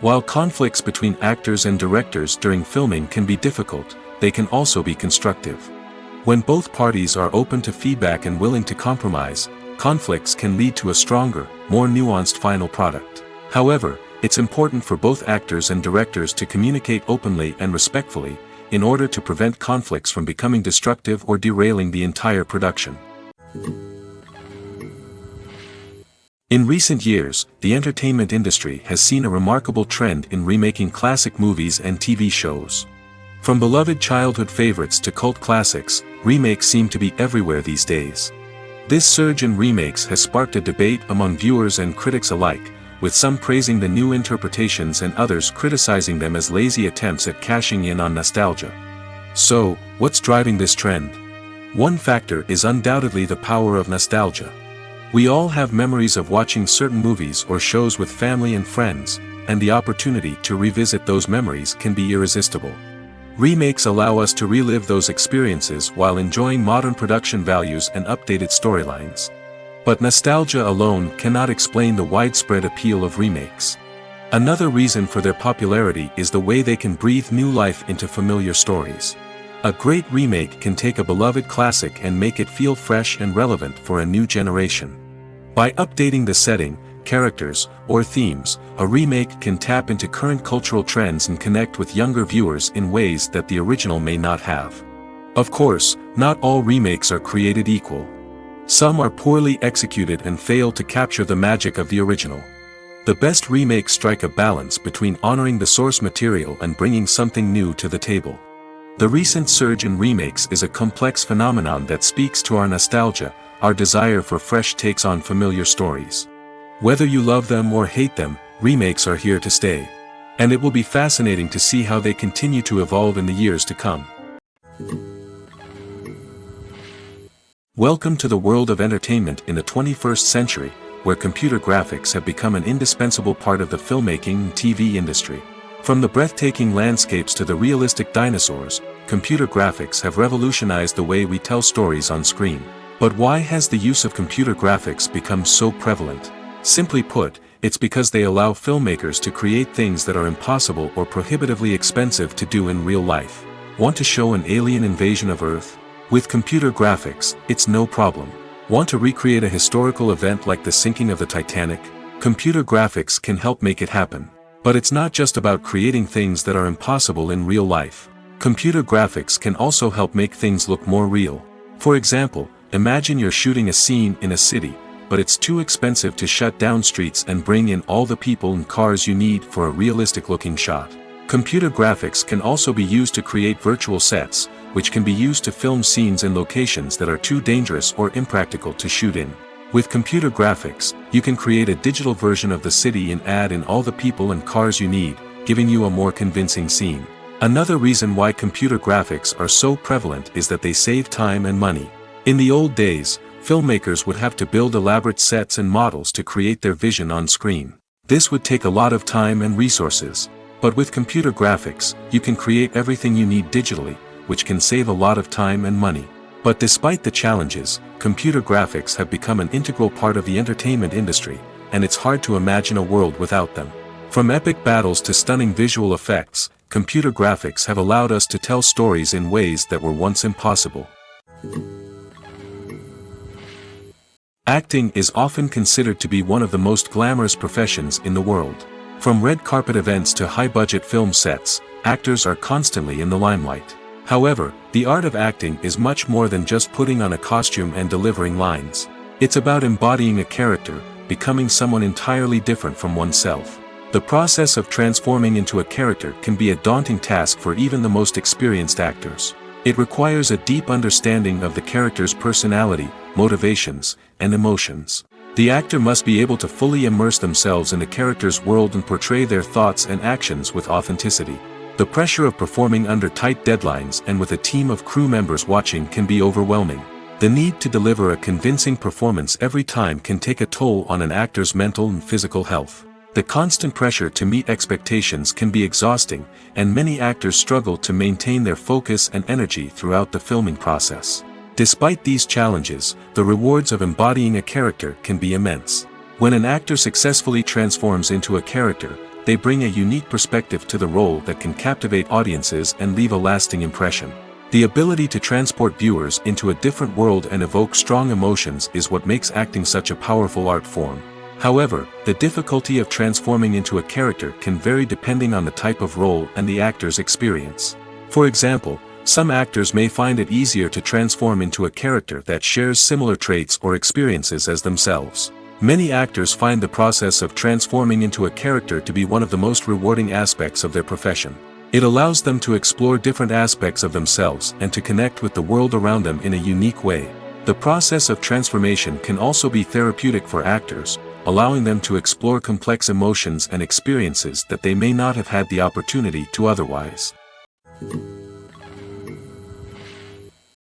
While conflicts between actors and directors during filming can be difficult, they can also be constructive. When both parties are open to feedback and willing to compromise, conflicts can lead to a stronger, more nuanced final product. However, it's important for both actors and directors to communicate openly and respectfully, in order to prevent conflicts from becoming destructive or derailing the entire production. In recent years, the entertainment industry has seen a remarkable trend in remaking classic movies and TV shows. From beloved childhood favorites to cult classics, remakes seem to be everywhere these days. This surge in remakes has sparked a debate among viewers and critics alike, with some praising the new interpretations and others criticizing them as lazy attempts at cashing in on nostalgia. So, what's driving this trend? One factor is undoubtedly the power of nostalgia. We all have memories of watching certain movies or shows with family and friends, and the opportunity to revisit those memories can be irresistible. Remakes allow us to relive those experiences while enjoying modern production values and updated storylines. But nostalgia alone cannot explain the widespread appeal of remakes. Another reason for their popularity is the way they can breathe new life into familiar stories. A great remake can take a beloved classic and make it feel fresh and relevant for a new generation. By updating the setting, characters, or themes, a remake can tap into current cultural trends and connect with younger viewers in ways that the original may not have. Of course, not all remakes are created equal. Some are poorly executed and fail to capture the magic of the original. The best remakes strike a balance between honoring the source material and bringing something new to the table. The recent surge in remakes is a complex phenomenon that speaks to our nostalgia, our desire for fresh takes on familiar stories. Whether you love them or hate them, remakes are here to stay. And it will be fascinating to see how they continue to evolve in the years to come. Welcome to the world of entertainment in the 21st century, where computer graphics have become an indispensable part of the filmmaking and TV industry. From the breathtaking landscapes to the realistic dinosaurs, computer graphics have revolutionized the way we tell stories on screen. But why has the use of computer graphics become so prevalent? Simply put, it's because they allow filmmakers to create things that are impossible or prohibitively expensive to do in real life. Want to show an alien invasion of Earth? With computer graphics, it's no problem. Want to recreate a historical event like the sinking of the Titanic? Computer graphics can help make it happen. But it's not just about creating things that are impossible in real life. Computer graphics can also help make things look more real. For example, imagine you're shooting a scene in a city, but it's too expensive to shut down streets and bring in all the people and cars you need for a realistic-looking shot. Computer graphics can also be used to create virtual sets, which can be used to film scenes in locations that are too dangerous or impractical to shoot in. With computer graphics, you can create a digital version of the city and add in all the people and cars you need, giving you a more convincing scene. Another reason why computer graphics are so prevalent is that they save time and money. In the old days, filmmakers would have to build elaborate sets and models to create their vision on screen. This would take a lot of time and resources. But with computer graphics, you can create everything you need digitally, which can save a lot of time and money. But despite the challenges, computer graphics have become an integral part of the entertainment industry, and it's hard to imagine a world without them. From epic battles to stunning visual effects, computer graphics have allowed us to tell stories in ways that were once impossible. Acting is often considered to be one of the most glamorous professions in the world. From red carpet events to high-budget film sets, actors are constantly in the limelight. However, the art of acting is much more than just putting on a costume and delivering lines. It's about embodying a character, becoming someone entirely different from oneself. The process of transforming into a character can be a daunting task for even the most experienced actors. It requires a deep understanding of the character's personality, motivations, and emotions. The actor must be able to fully immerse themselves in the character's world and portray their thoughts and actions with authenticity. The pressure of performing under tight deadlines and with a team of crew members watching can be overwhelming. The need to deliver a convincing performance every time can take a toll on an actor's mental and physical health. The constant pressure to meet expectations can be exhausting, and many actors struggle to maintain their focus and energy throughout the filming process. Despite these challenges, the rewards of embodying a character can be immense. When an actor successfully transforms into a character, they bring a unique perspective to the role that can captivate audiences and leave a lasting impression. The ability to transport viewers into a different world and evoke strong emotions is what makes acting such a powerful art form. However, the difficulty of transforming into a character can vary depending on the type of role and the actor's experience. For example, some actors may find it easier to transform into a character that shares similar traits or experiences as themselves. Many actors find the process of transforming into a character to be one of the most rewarding aspects of their profession. It allows them to explore different aspects of themselves and to connect with the world around them in a unique way. The process of transformation can also be therapeutic for actors, allowing them to explore complex emotions and experiences that they may not have had the opportunity to otherwise.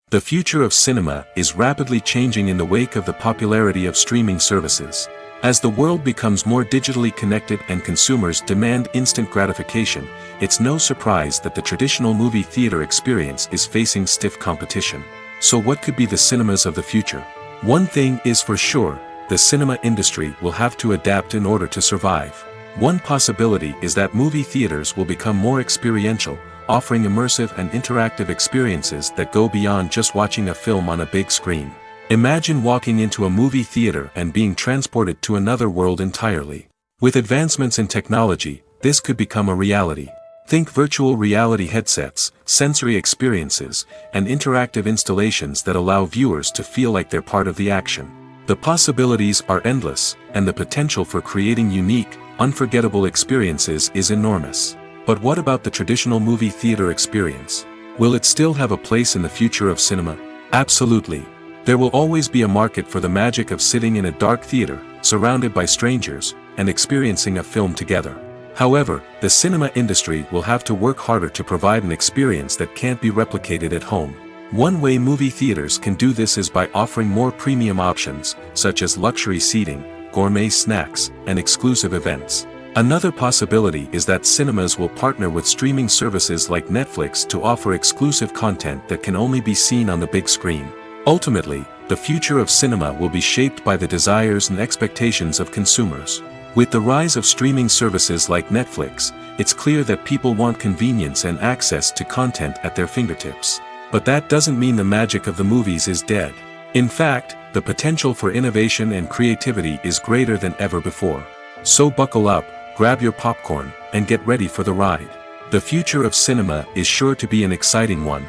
The future of cinema is rapidly changing in the wake of the popularity of streaming services. As the world becomes more digitally connected and consumers demand instant gratification, it's no surprise that the traditional movie theater experience is facing stiff competition. So what could be the cinemas of the future? One thing is for sure, the cinema industry will have to adapt in order to survive. One possibility is that movie theaters will become more experiential, offering immersive and interactive experiences that go beyond just watching a film on a big screen. Imagine walking into a movie theater and being transported to another world entirely. With advancements in technology, this could become a reality. Think virtual reality headsets, sensory experiences, and interactive installations that allow viewers to feel like they're part of the action. The possibilities are endless, and the potential for creating unique, unforgettable experiences is enormous. But what about the traditional movie theater experience? Will it still have a place in the future of cinema? Absolutely. There will always be a market for the magic of sitting in a dark theater, surrounded by strangers, and experiencing a film together. However, the cinema industry will have to work harder to provide an experience that can't be replicated at home. One way movie theaters can do this is by offering more premium options, such as luxury seating, gourmet snacks, and exclusive events. Another possibility is that cinemas will partner with streaming services like Netflix to offer exclusive content that can only be seen on the big screen. Ultimately, the future of cinema will be shaped by the desires and expectations of consumers. With the rise of streaming services like Netflix, it's clear that people want convenience and access to content at their fingertips. But that doesn't mean the magic of the movies is dead. In fact, the potential for innovation and creativity is greater than ever before. So buckle up, grab your popcorn, and get ready for the ride. The future of cinema is sure to be an exciting one.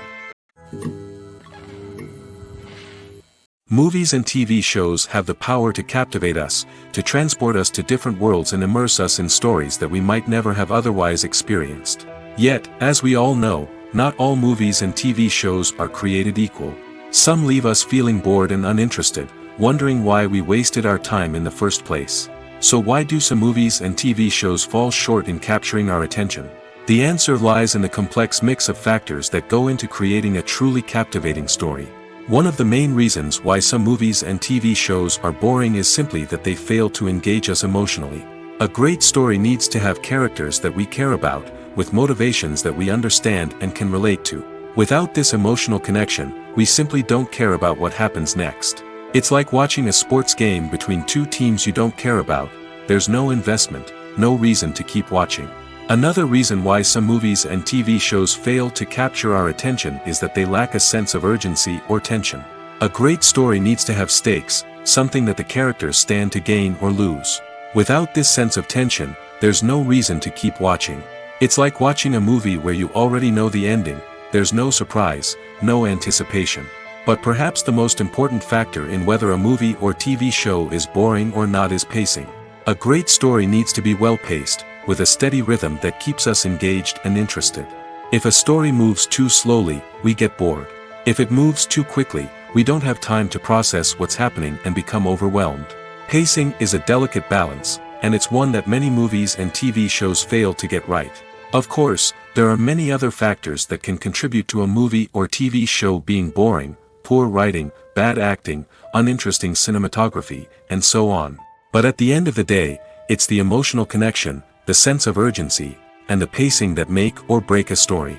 Movies and TV shows have the power to captivate us, to transport us to different worlds and immerse us in stories that we might never have otherwise experienced. Yet, as we all know, not all movies and TV shows are created equal. Some leave us feeling bored and uninterested, wondering why we wasted our time in the first place. So why do some movies and TV shows fall short in capturing our attention? The answer lies in the complex mix of factors that go into creating a truly captivating story. One of the main reasons why some movies and TV shows are boring is simply that they fail to engage us emotionally. A great story needs to have characters that we care about, with motivations that we understand and can relate to. Without this emotional connection, we simply don't care about what happens next. It's like watching a sports game between two teams you don't care about. There's no investment, no reason to keep watching. Another reason why some movies and TV shows fail to capture our attention is that they lack a sense of urgency or tension. A great story needs to have stakes, something that the characters stand to gain or lose. Without this sense of tension, there's no reason to keep watching. It's like watching a movie where you already know the ending. There's no surprise, no anticipation. But perhaps the most important factor in whether a movie or TV show is boring or not is pacing. A great story needs to be well-paced, with a steady rhythm that keeps us engaged and interested. If a story moves too slowly, we get bored. If it moves too quickly, we don't have time to process what's happening and become overwhelmed. Pacing is a delicate balance, and it's one that many movies and TV shows fail to get right. Of course, there are many other factors that can contribute to a movie or TV show being boring: poor writing, bad acting, uninteresting cinematography, and so on. But at the end of the day, it's the emotional connection, the sense of urgency, and the pacing that make or break a story.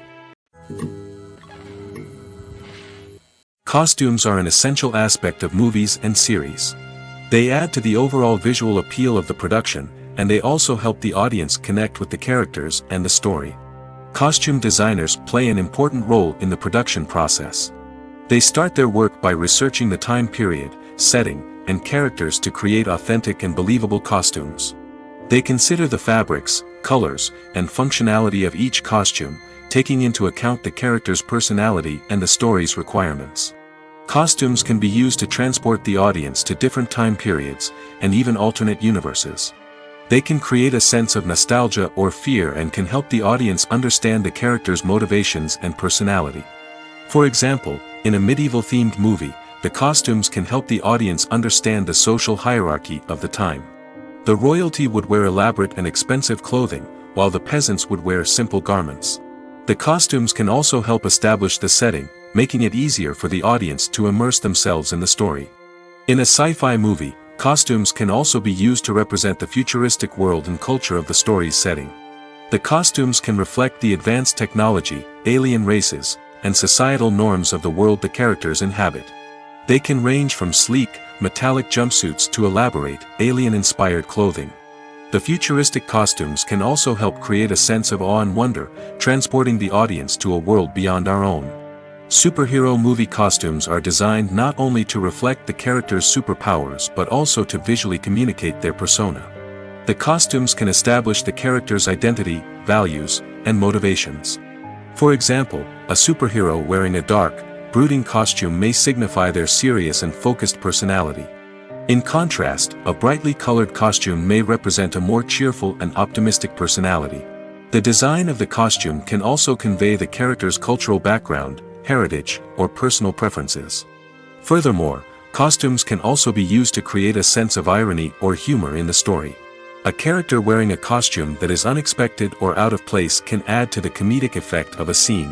Costumes are an essential aspect of movies and series. They add to the overall visual appeal of the production, and they also help the audience connect with the characters and the story. Costume designers play an important role in the production process. They start their work by researching the time period, setting, and characters to create authentic and believable costumes. They consider the fabrics, colors, and functionality of each costume, taking into account the character's personality and the story's requirements. Costumes can be used to transport the audience to different time periods, and even alternate universes. They can create a sense of nostalgia or fear and can help the audience understand the character's motivations and personality. For example, in a medieval-themed movie, the costumes can help the audience understand the social hierarchy of the time. The royalty would wear elaborate and expensive clothing, while the peasants would wear simple garments. The costumes can also help establish the setting, making it easier for the audience to immerse themselves in the story. In a sci-fi movie, costumes can also be used to represent the futuristic world and culture of the story's setting. The costumes can reflect the advanced technology, alien races, and societal norms of the world the characters inhabit. They can range from sleek, metallic jumpsuits to elaborate, alien-inspired clothing. The futuristic costumes can also help create a sense of awe and wonder, transporting the audience to a world beyond our own. Superhero movie costumes are designed not only to reflect the character's superpowers but also to visually communicate their persona. The costumes can establish the character's identity, values, and motivations. For example, a superhero wearing a dark, brooding costume may signify their serious and focused personality. In contrast, a brightly colored costume may represent a more cheerful and optimistic personality. The design of the costume can also convey the character's cultural background, heritage, or personal preferences. Furthermore, costumes can also be used to create a sense of irony or humor in the story. A character wearing a costume that is unexpected or out of place can add to the comedic effect of a scene.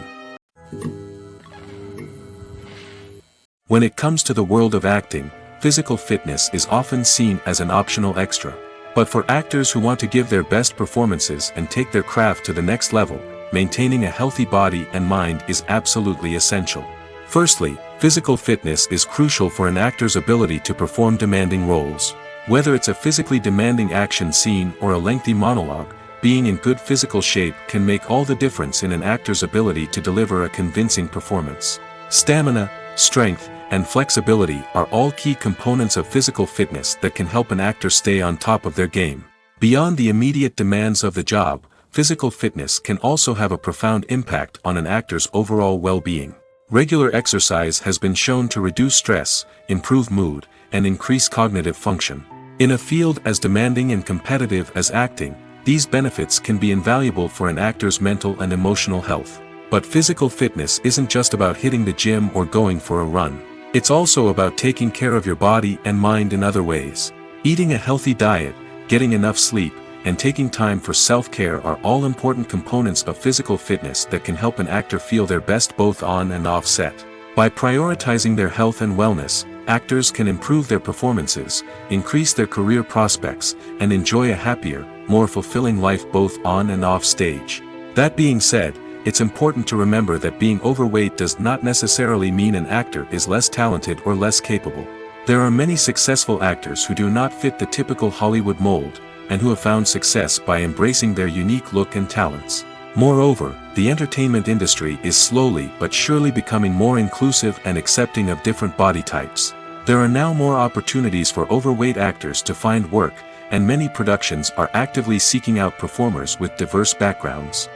When it comes to the world of acting, physical fitness is often seen as an optional extra. But for actors who want to give their best performances and take their craft to the next level, maintaining a healthy body and mind is absolutely essential. Firstly, physical fitness is crucial for an actor's ability to perform demanding roles. Whether it's a physically demanding action scene or a lengthy monologue, being in good physical shape can make all the difference in an actor's ability to deliver a convincing performance. Stamina, strength, and flexibility are all key components of physical fitness that can help an actor stay on top of their game. Beyond the immediate demands of the job, physical fitness can also have a profound impact on an actor's overall well-being. Regular exercise has been shown to reduce stress, improve mood, and increase cognitive function. In a field as demanding and competitive as acting, these benefits can be invaluable for an actor's mental and emotional health. But physical fitness isn't just about hitting the gym or going for a run. It's also about taking care of your body and mind in other ways. Eating a healthy diet, getting enough sleep, and taking time for self-care are all important components of physical fitness that can help an actor feel their best both on and off set. By prioritizing their health and wellness, actors can improve their performances, increase their career prospects, and enjoy a happier, more fulfilling life both on and off stage. That being said, it's important to remember that being overweight does not necessarily mean an actor is less talented or less capable. There are many successful actors who do not fit the typical Hollywood mold, and who have found success by embracing their unique look and talents. Moreover, the entertainment industry is slowly but surely becoming more inclusive and accepting of different body types. There are now more opportunities for overweight actors to find work, and many productions are actively seeking out performers with diverse backgrounds.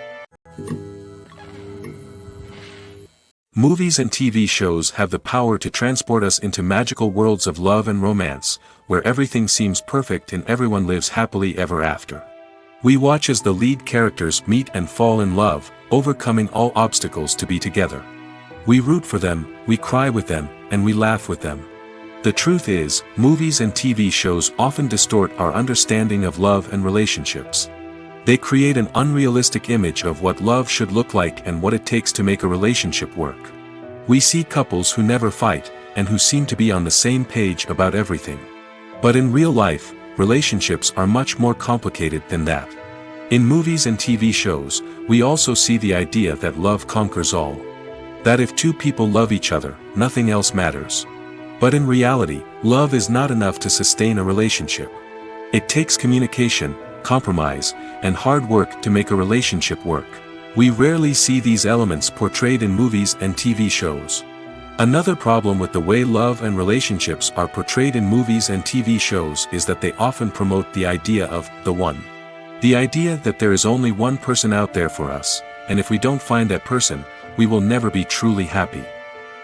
Movies and TV shows have the power to transport us into magical worlds of love and romance, where everything seems perfect and everyone lives happily ever after. We watch as the lead characters meet and fall in love, overcoming all obstacles to be together. We root for them, we cry with them, and we laugh with them. The truth is, movies and TV shows often distort our understanding of love and relationships. They create an unrealistic image of what love should look like and what it takes to make a relationship work. We see couples who never fight, and who seem to be on the same page about everything. But in real life, relationships are much more complicated than that. In movies and TV shows, we also see the idea that love conquers all. That if two people love each other, nothing else matters. But in reality, love is not enough to sustain a relationship. It takes communication, compromise, and hard work to make a relationship work. We rarely see these elements portrayed in movies and TV shows. Another problem with the way love and relationships are portrayed in movies and TV shows is that they often promote the idea of the one. The idea that there is only one person out there for us, and if we don't find that person, we will never be truly happy.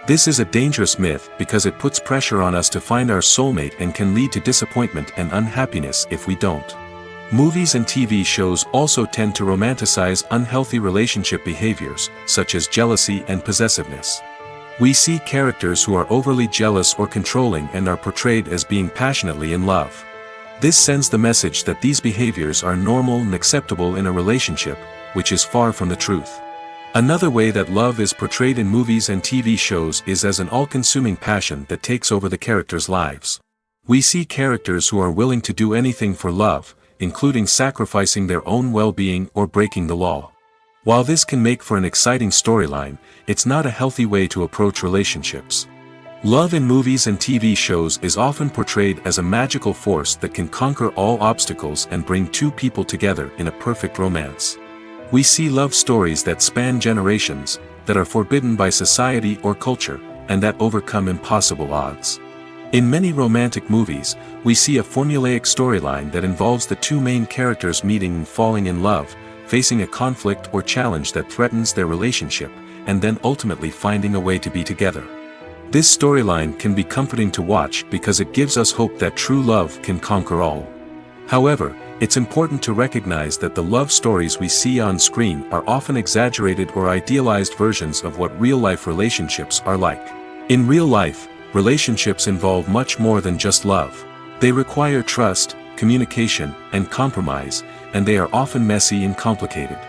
This is a dangerous myth because it puts pressure on us to find our soulmate and can lead to disappointment and unhappiness if we don't. Movies and TV shows also tend to romanticize unhealthy relationship behaviors, such as jealousy and possessiveness. We see characters who are overly jealous or controlling and are portrayed as being passionately in love. This sends the message that these behaviors are normal and acceptable in a relationship, which is far from the truth. Another way that love is portrayed in movies and TV shows is as an all-consuming passion that takes over the characters' lives. We see characters who are willing to do anything for love, including sacrificing their own well-being or breaking the law. While this can make for an exciting storyline, it's not a healthy way to approach relationships. Love in movies and TV shows is often portrayed as a magical force that can conquer all obstacles and bring two people together in a perfect romance. We see love stories that span generations, that are forbidden by society or culture, and that overcome impossible odds. In many romantic movies, we see a formulaic storyline that involves the two main characters meeting and falling in love, facing a conflict or challenge that threatens their relationship, and then ultimately finding a way to be together. This storyline can be comforting to watch because it gives us hope that true love can conquer all. However, it's important to recognize that the love stories we see on screen are often exaggerated or idealized versions of what real-life relationships are like. In real life, relationships involve much more than just love. They require trust, communication, and compromise, and they are often messy and complicated.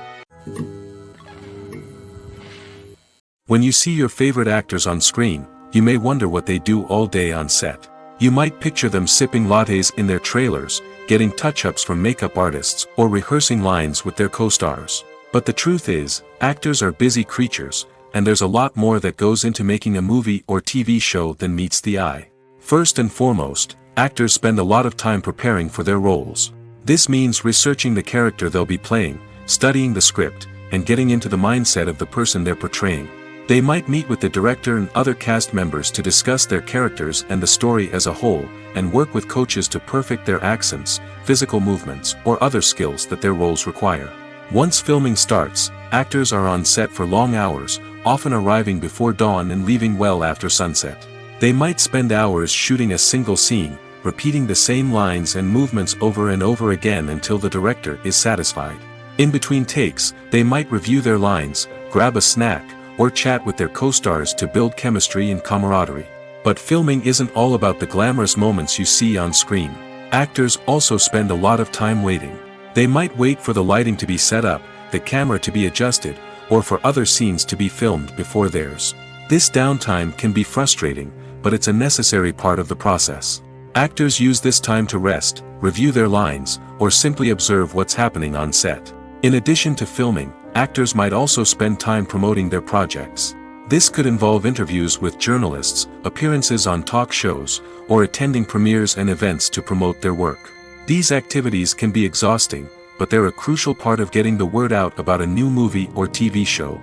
When you see your favorite actors on screen, you may wonder what they do all day on set. You might picture them sipping lattes in their trailers, getting touch-ups from makeup artists, or rehearsing lines with their co-stars. But the truth is, actors are busy creatures, and there's a lot more that goes into making a movie or TV show than meets the eye. First and foremost, actors spend a lot of time preparing for their roles. This means researching the character they'll be playing, studying the script, and getting into the mindset of the person they're portraying. They might meet with the director and other cast members to discuss their characters and the story as a whole, and work with coaches to perfect their accents, physical movements, or other skills that their roles require. Once filming starts, actors are on set for long hours, often arriving before dawn and leaving well after sunset. They might spend hours shooting a single scene, repeating the same lines and movements over and over again until the director is satisfied. In between takes, they might review their lines, grab a snack, or chat with their co-stars to build chemistry and camaraderie. But filming isn't all about the glamorous moments you see on screen. Actors also spend a lot of time waiting. They might wait for the lighting to be set up, the camera to be adjusted, or for other scenes to be filmed before theirs. This downtime can be frustrating, but it's a necessary part of the process. Actors use this time to rest, review their lines, or simply observe what's happening on set. In addition to filming, actors might also spend time promoting their projects. This could involve interviews with journalists, appearances on talk shows, or attending premieres and events to promote their work. These activities can be exhausting, but they're a crucial part of getting the word out about a new movie or TV show.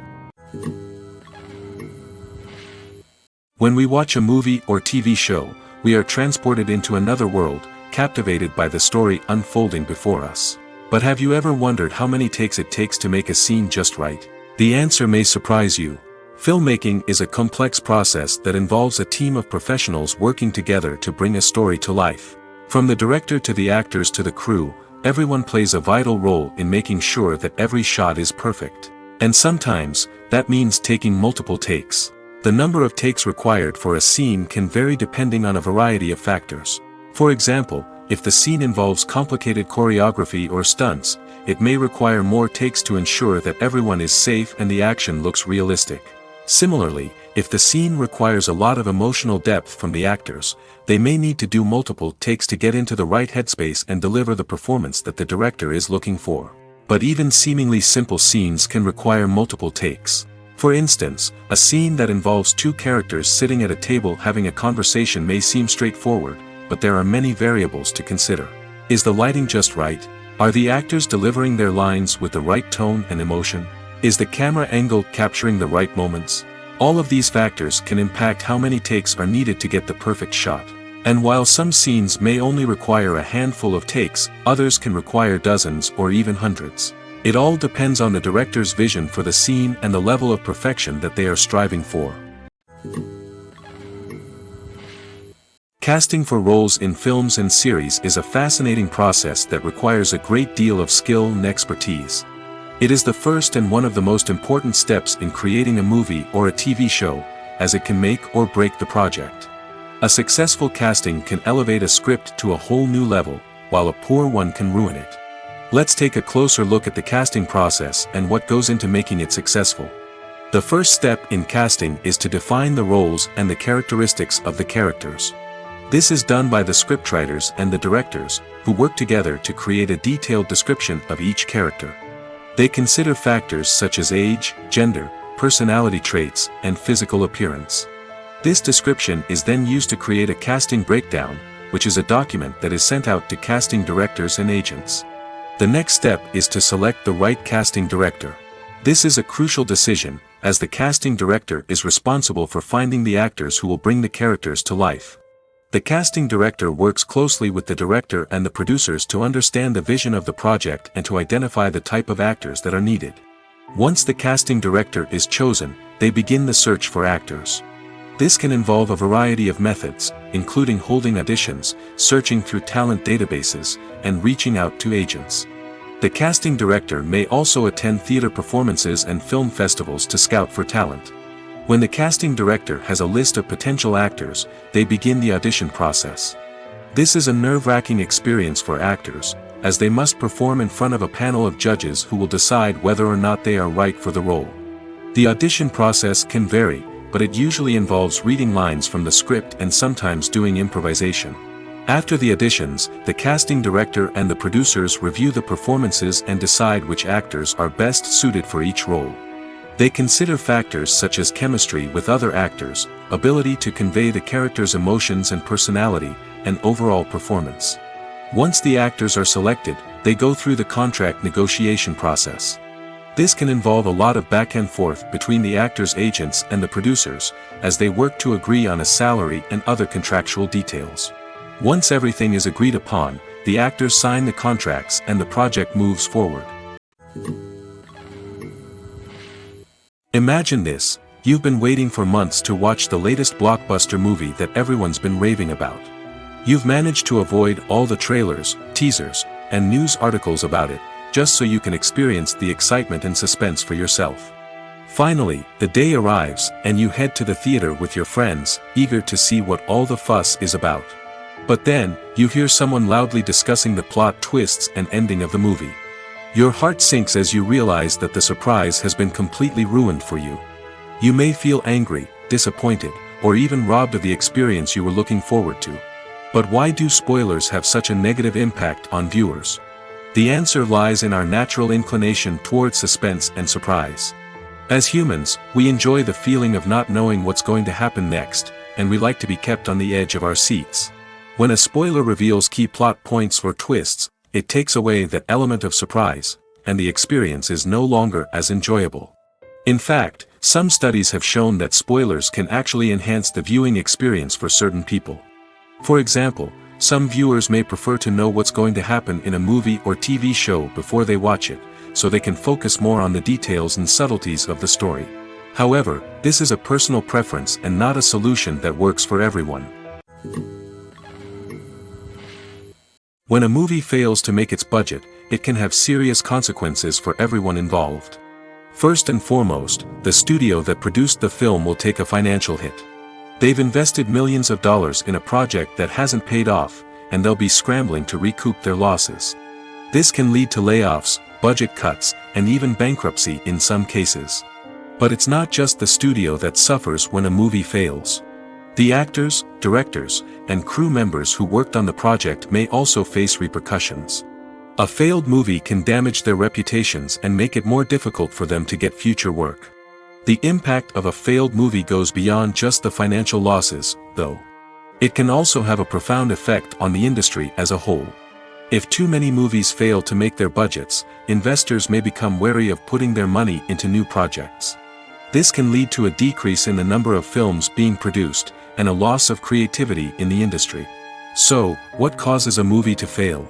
When we watch a movie or TV show, we are transported into another world, captivated by the story unfolding before us. But have you ever wondered how many takes it takes to make a scene just right? The answer may surprise you. Filmmaking is a complex process that involves a team of professionals working together to bring a story to life. From the director to the actors to the crew, everyone plays a vital role in making sure that every shot is perfect. And sometimes, that means taking multiple takes. The number of takes required for a scene can vary depending on a variety of factors. For example, if the scene involves complicated choreography or stunts, it may require more takes to ensure that everyone is safe and the action looks realistic. Similarly, if the scene requires a lot of emotional depth from the actors, they may need to do multiple takes to get into the right headspace and deliver the performance that the director is looking for. But even seemingly simple scenes can require multiple takes. For instance, a scene that involves two characters sitting at a table having a conversation may seem straightforward, but there are many variables to consider. Is the lighting just right? Are the actors delivering their lines with the right tone and emotion? Is the camera angle capturing the right moments? All of these factors can impact how many takes are needed to get the perfect shot. And while some scenes may only require a handful of takes, others can require dozens or even hundreds. It all depends on the director's vision for the scene and the level of perfection that they are striving for. Casting for roles in films and series is a fascinating process that requires a great deal of skill and expertise. It is the first and one of the most important steps in creating a movie or a TV show, as it can make or break the project. A successful casting can elevate a script to a whole new level, while a poor one can ruin it. Let's take a closer look at the casting process and what goes into making it successful. The first step in casting is to define the roles and the characteristics of the characters. This is done by the scriptwriters and the directors, who work together to create a detailed description of each character. They consider factors such as age, gender, personality traits, and physical appearance. This description is then used to create a casting breakdown, which is a document that is sent out to casting directors and agents. The next step is to select the right casting director. This is a crucial decision, as the casting director is responsible for finding the actors who will bring the characters to life. The casting director works closely with the director and the producers to understand the vision of the project and to identify the type of actors that are needed. Once the casting director is chosen, they begin the search for actors. This can involve a variety of methods, including holding auditions, searching through talent databases, and reaching out to agents. The casting director may also attend theater performances and film festivals to scout for talent. When the casting director has a list of potential actors, they begin the audition process. This is a nerve-wracking experience for actors, as they must perform in front of a panel of judges who will decide whether or not they are right for the role. The audition process can vary, but it usually involves reading lines from the script and sometimes doing improvisation. After the auditions, the casting director and the producers review the performances and decide which actors are best suited for each role. They consider factors such as chemistry with other actors, ability to convey the character's emotions and personality, and overall performance. Once the actors are selected, they go through the contract negotiation process. This can involve a lot of back and forth between the actors' agents and the producers, as they work to agree on a salary and other contractual details. Once everything is agreed upon, the actors sign the contracts and the project moves forward. Imagine this: you've been waiting for months to watch the latest blockbuster movie that everyone's been raving about. You've managed to avoid all the trailers, teasers, and news articles about it, just so you can experience the excitement and suspense for yourself. Finally, the day arrives, and you head to the theater with your friends, eager to see what all the fuss is about. But then, you hear someone loudly discussing the plot twists and ending of the movie. Your heart sinks as you realize that the surprise has been completely ruined for you. You may feel angry, disappointed, or even robbed of the experience you were looking forward to. But why do spoilers have such a negative impact on viewers? The answer lies in our natural inclination toward suspense and surprise. As humans, we enjoy the feeling of not knowing what's going to happen next, and we like to be kept on the edge of our seats. When a spoiler reveals key plot points or twists, it takes away that element of surprise, and the experience is no longer as enjoyable. In fact, some studies have shown that spoilers can actually enhance the viewing experience for certain people. For example, some viewers may prefer to know what's going to happen in a movie or TV show before they watch it, so they can focus more on the details and subtleties of the story. However, this is a personal preference and not a solution that works for everyone. When a movie fails to make its budget, it can have serious consequences for everyone involved. First and foremost, the studio that produced the film will take a financial hit. They've invested millions of dollars in a project that hasn't paid off, and they'll be scrambling to recoup their losses. This can lead to layoffs, budget cuts, and even bankruptcy in some cases. But it's not just the studio that suffers when a movie fails. The actors, directors, and crew members who worked on the project may also face repercussions. A failed movie can damage their reputations and make it more difficult for them to get future work. The impact of a failed movie goes beyond just the financial losses, though. It can also have a profound effect on the industry as a whole. If too many movies fail to make their budgets, investors may become wary of putting their money into new projects. This can lead to a decrease in the number of films being produced, and a loss of creativity in the industry. So, what causes a movie to fail?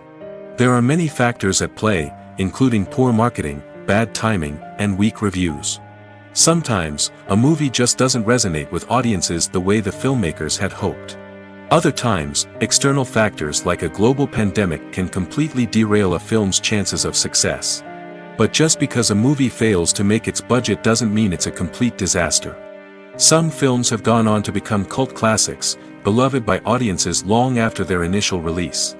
There are many factors at play, including poor marketing, bad timing, and weak reviews. Sometimes, a movie just doesn't resonate with audiences the way the filmmakers had hoped. Other times, external factors like a global pandemic can completely derail a film's chances of success. But just because a movie fails to make its budget doesn't mean it's a complete disaster. Some films have gone on to become cult classics, beloved by audiences long after their initial release.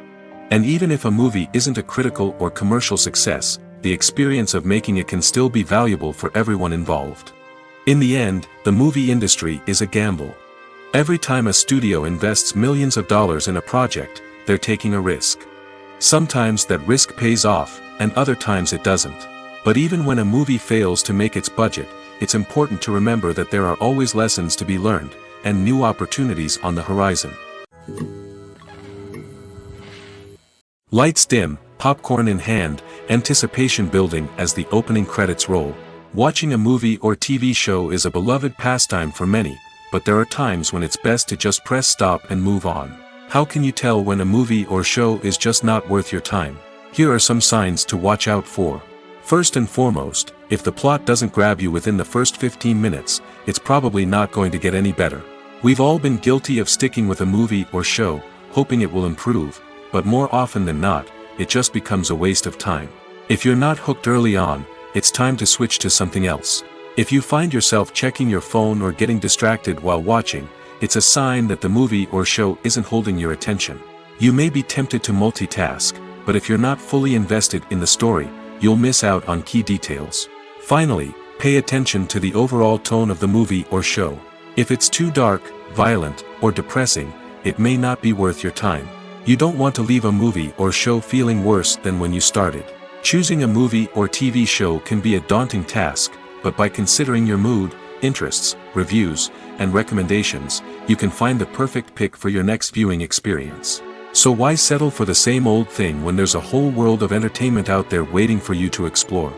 And even if a movie isn't a critical or commercial success, the experience of making it can still be valuable for everyone involved. In the end, the movie industry is a gamble. Every time a studio invests millions of dollars in a project, they're taking a risk. Sometimes that risk pays off, and other times it doesn't. But even when a movie fails to make its budget, it's important to remember that there are always lessons to be learned, and new opportunities on the horizon. Lights dim, popcorn in hand, anticipation building as the opening credits roll. Watching a movie or TV show is a beloved pastime for many, but there are times when it's best to just press stop and move on. How can you tell when a movie or show is just not worth your time? Here are some signs to watch out for. First and foremost, if the plot doesn't grab you within the first 15 minutes, it's probably not going to get any better. We've all been guilty of sticking with a movie or show, hoping it will improve, but more often than not, it just becomes a waste of time. If you're not hooked early on, it's time to switch to something else. If you find yourself checking your phone or getting distracted while watching, it's a sign that the movie or show isn't holding your attention. You may be tempted to multitask, but if you're not fully invested in the story, you'll miss out on key details. Finally, pay attention to the overall tone of the movie or show. If it's too dark, violent, or depressing, it may not be worth your time. You don't want to leave a movie or show feeling worse than when you started. Choosing a movie or TV show can be a daunting task, but by considering your mood, interests, reviews, and recommendations, you can find the perfect pick for your next viewing experience. So why settle for the same old thing when there's a whole world of entertainment out there waiting for you to explore?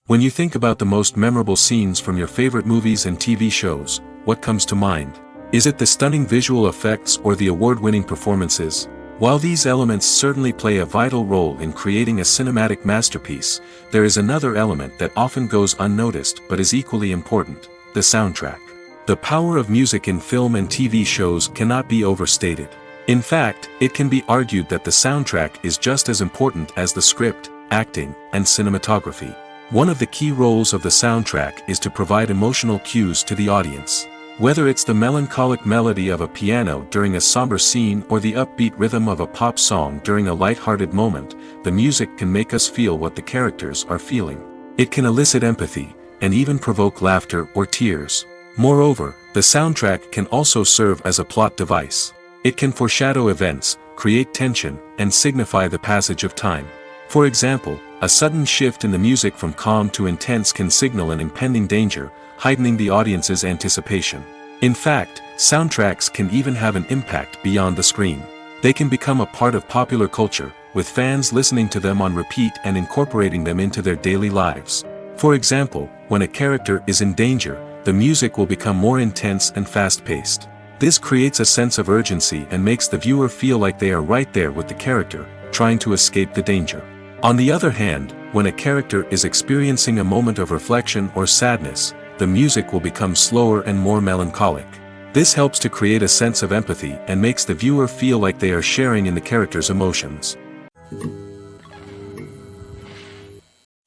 When you think about the most memorable scenes from your favorite movies and TV shows, what comes to mind? Is it the stunning visual effects or the award-winning performances? While these elements certainly play a vital role in creating a cinematic masterpiece, there is another element that often goes unnoticed but is equally important: the soundtrack. The power of music in film and TV shows cannot be overstated. In fact, it can be argued that the soundtrack is just as important as the script, acting, and cinematography. One of the key roles of the soundtrack is to provide emotional cues to the audience. Whether it's the melancholic melody of a piano during a somber scene or the upbeat rhythm of a pop song during a light-hearted moment, the music can make us feel what the characters are feeling. It can elicit empathy, and even provoke laughter or tears. Moreover, the soundtrack can also serve as a plot device. It can foreshadow events, create tension, and signify the passage of time. For example, a sudden shift in the music from calm to intense can signal an impending danger, heightening the audience's anticipation. In fact, soundtracks can even have an impact beyond the screen. They can become a part of popular culture, with fans listening to them on repeat and incorporating them into their daily lives. For example, when a character is in danger, the music will become more intense and fast-paced. This creates a sense of urgency and makes the viewer feel like they are right there with the character, trying to escape the danger. On the other hand, when a character is experiencing a moment of reflection or sadness, the music will become slower and more melancholic. This helps to create a sense of empathy and makes the viewer feel like they are sharing in the character's emotions.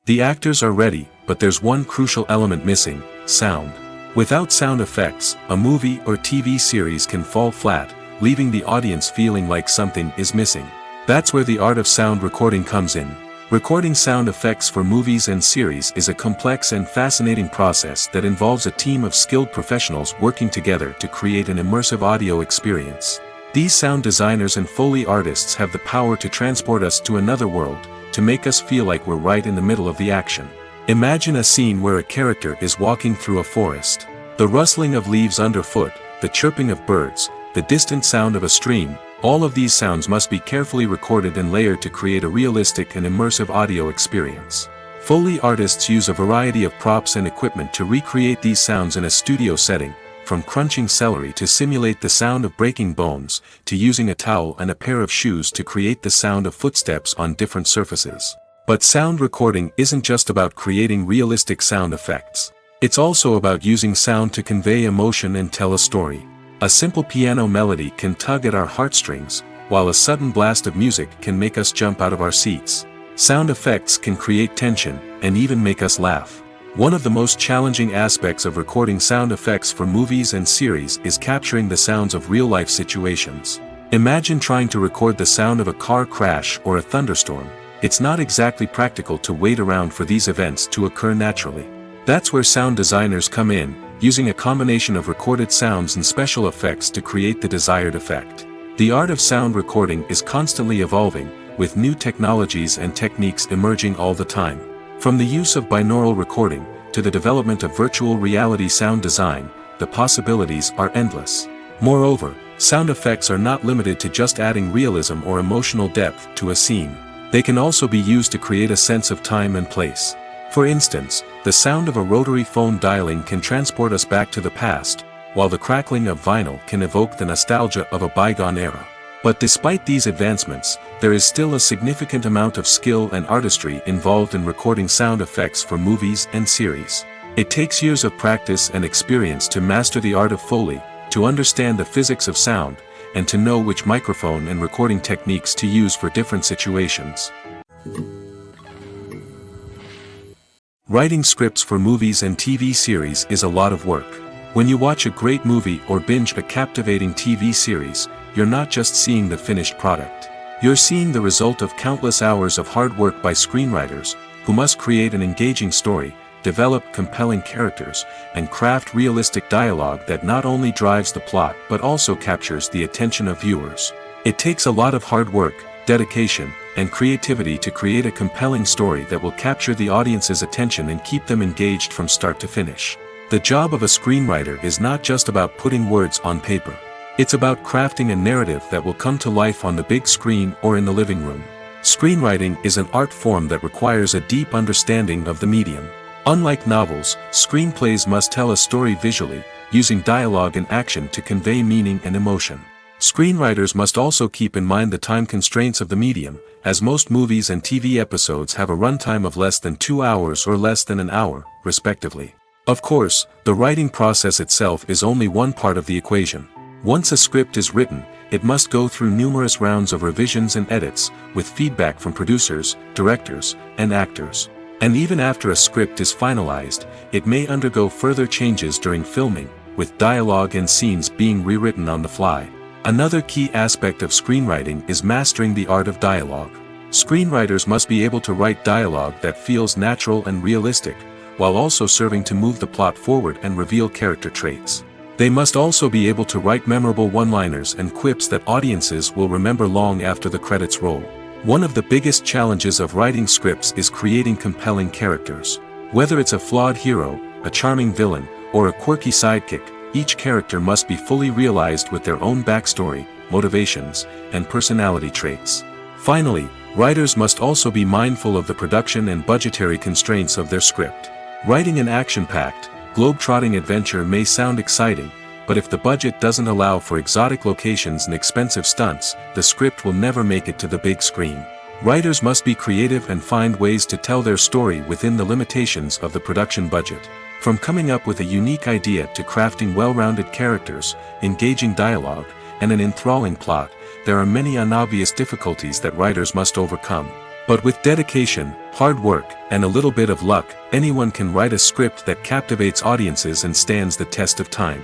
The actors are ready, but there's one crucial element missing: sound. Without sound effects, a movie or TV series can fall flat, leaving the audience feeling like something is missing. That's where the art of sound recording comes in. Recording sound effects for movies and series is a complex and fascinating process that involves a team of skilled professionals working together to create an immersive audio experience. These sound designers and Foley artists have the power to transport us to another world, to make us feel like we're right in the middle of the action. Imagine a scene where a character is walking through a forest. The rustling of leaves underfoot, the chirping of birds, the distant sound of a stream, All of these sounds must be carefully recorded and layered to create a realistic and immersive audio experience. Foley artists use a variety of props and equipment to recreate these sounds in a studio setting, from crunching celery to simulate the sound of breaking bones, to using a towel and a pair of shoes to create the sound of footsteps on different surfaces. But sound recording isn't just about creating realistic sound effects. It's also about using sound to convey emotion and tell a story. A simple piano melody can tug at our heartstrings, while a sudden blast of music can make us jump out of our seats. Sound effects can create tension, and even make us laugh. One of the most challenging aspects of recording sound effects for movies and series is capturing the sounds of real-life situations. Imagine trying to record the sound of a car crash or a thunderstorm. It's not exactly practical to wait around for these events to occur naturally. That's where sound designers come in, using a combination of recorded sounds and special effects to create the desired effect. The art of sound recording is constantly evolving, with new technologies and techniques emerging all the time. From the use of binaural recording, to the development of virtual reality sound design, the possibilities are endless. Moreover, sound effects are not limited to just adding realism or emotional depth to a scene. They can also be used to create a sense of time and place. For instance, the sound of a rotary phone dialing can transport us back to the past, while the crackling of vinyl can evoke the nostalgia of a bygone era. But despite these advancements, there is still a significant amount of skill and artistry involved in recording sound effects for movies and series. It takes years of practice and experience to master the art of Foley, to understand the physics of sound, and to know which microphone and recording techniques to use for different situations. Writing scripts for movies and TV series is a lot of work. When you watch a great movie or binge a captivating TV series, you're not just seeing the finished product. You're seeing the result of countless hours of hard work by screenwriters, who must create an engaging story, develop compelling characters, and craft realistic dialogue that not only drives the plot but also captures the attention of viewers. It takes a lot of hard work, dedication, and creativity to create a compelling story that will capture the audience's attention and keep them engaged from start to finish. The job of a screenwriter is not just about putting words on paper. It's about crafting a narrative that will come to life on the big screen or in the living room. Screenwriting is an art form that requires a deep understanding of the medium. Unlike novels, screenplays must tell a story visually, using dialogue and action to convey meaning and emotion. Screenwriters must also keep in mind the time constraints of the medium, as most movies and TV episodes have a runtime of less than 2 hours or less than an hour, respectively. Of course, the writing process itself is only one part of the equation. Once a script is written, it must go through numerous rounds of revisions and edits, with feedback from producers, directors, and actors. And even after a script is finalized, it may undergo further changes during filming, with dialogue and scenes being rewritten on the fly. Another key aspect of screenwriting is mastering the art of dialogue. Screenwriters must be able to write dialogue that feels natural and realistic, while also serving to move the plot forward and reveal character traits. They must also be able to write memorable one-liners and quips that audiences will remember long after the credits roll. One of the biggest challenges of writing scripts is creating compelling characters. Whether it's a flawed hero, a charming villain, or a quirky sidekick, each character must be fully realized with their own backstory, motivations, and personality traits. Finally, writers must also be mindful of the production and budgetary constraints of their script. Writing an action-packed, globe-trotting adventure may sound exciting, but if the budget doesn't allow for exotic locations and expensive stunts, the script will never make it to the big screen. Writers must be creative and find ways to tell their story within the limitations of the production budget. From coming up with a unique idea to crafting well-rounded characters, engaging dialogue, and an enthralling plot, there are many unobvious difficulties that writers must overcome. But with dedication, hard work, and a little bit of luck, anyone can write a script that captivates audiences and stands the test of time.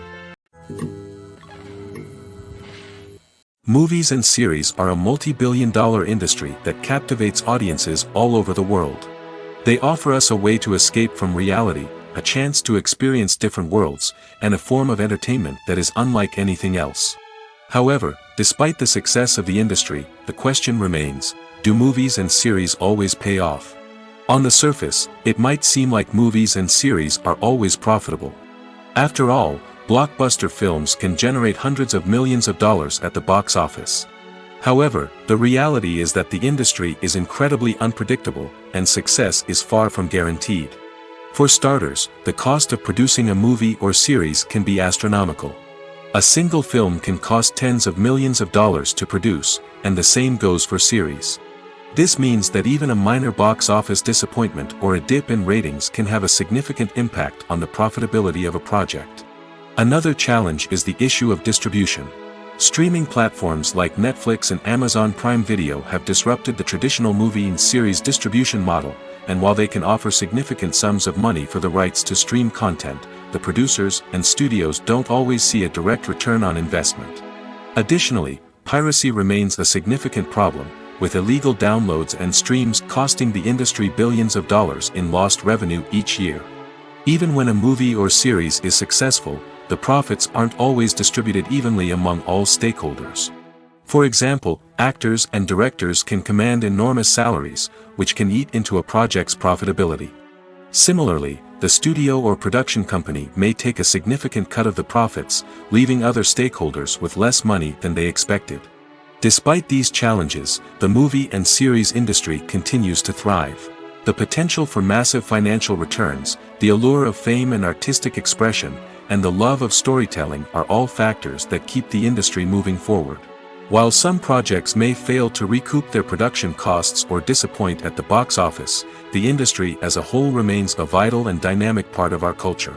Movies and series are a multi-billion-dollar industry that captivates audiences all over the world. They offer us a way to escape from reality, a chance to experience different worlds, and a form of entertainment that is unlike anything else. However, despite the success of the industry, the question remains, do movies and series always pay off? On the surface, it might seem like movies and series are always profitable. After all, blockbuster films can generate hundreds of millions of dollars at the box office. However, the reality is that the industry is incredibly unpredictable, and success is far from guaranteed. For starters, the cost of producing a movie or series can be astronomical. A single film can cost tens of millions of dollars to produce, and the same goes for series. This means that even a minor box office disappointment or a dip in ratings can have a significant impact on the profitability of a project. Another challenge is the issue of distribution. Streaming platforms like Netflix and Amazon Prime Video have disrupted the traditional movie and series distribution model, and while they can offer significant sums of money for the rights to stream content, the producers and studios don't always see a direct return on investment. Additionally, piracy remains a significant problem, with illegal downloads and streams costing the industry billions of dollars in lost revenue each year. Even when a movie or series is successful, the profits aren't always distributed evenly among all stakeholders. For example, actors and directors can command enormous salaries, which can eat into a project's profitability. Similarly, the studio or production company may take a significant cut of the profits, leaving other stakeholders with less money than they expected. Despite these challenges, the movie and series industry continues to thrive. The potential for massive financial returns, the allure of fame and artistic expression, and the love of storytelling are all factors that keep the industry moving forward. While some projects may fail to recoup their production costs or disappoint at the box office, the industry as a whole remains a vital and dynamic part of our culture.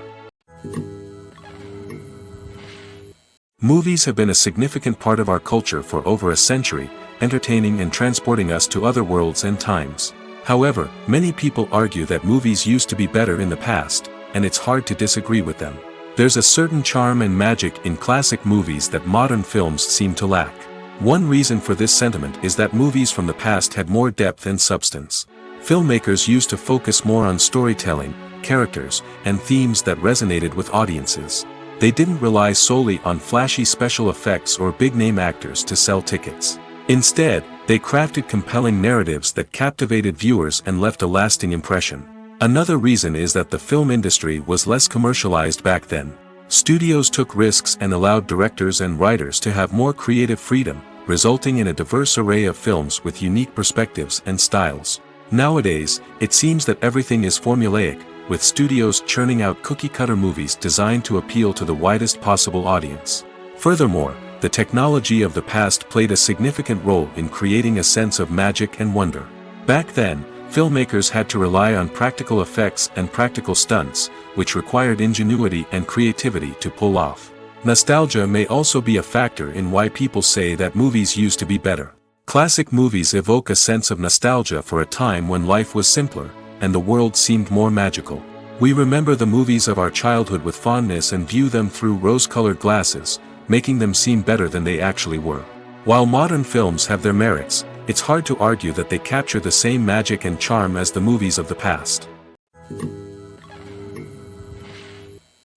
Movies have been a significant part of our culture for over a century, entertaining and transporting us to other worlds and times. However, many people argue that movies used to be better in the past, and it's hard to disagree with them. There's a certain charm and magic in classic movies that modern films seem to lack. One reason for this sentiment is that movies from the past had more depth and substance. Filmmakers used to focus more on storytelling, characters, and themes that resonated with audiences. They didn't rely solely on flashy special effects or big-name actors to sell tickets. Instead, they crafted compelling narratives that captivated viewers and left a lasting impression. Another reason is that the film industry was less commercialized back then. Studios took risks and allowed directors and writers to have more creative freedom, resulting in a diverse array of films with unique perspectives and styles. Nowadays, it seems that everything is formulaic, with studios churning out cookie-cutter movies designed to appeal to the widest possible audience. Furthermore, the technology of the past played a significant role in creating a sense of magic and wonder. Back then, filmmakers had to rely on practical effects and practical stunts, which required ingenuity and creativity to pull off. Nostalgia may also be a factor in why people say that movies used to be better. Classic movies evoke a sense of nostalgia for a time when life was simpler, and the world seemed more magical. We remember the movies of our childhood with fondness and view them through rose-colored glasses, making them seem better than they actually were. While modern films have their merits, it's hard to argue that they capture the same magic and charm as the movies of the past.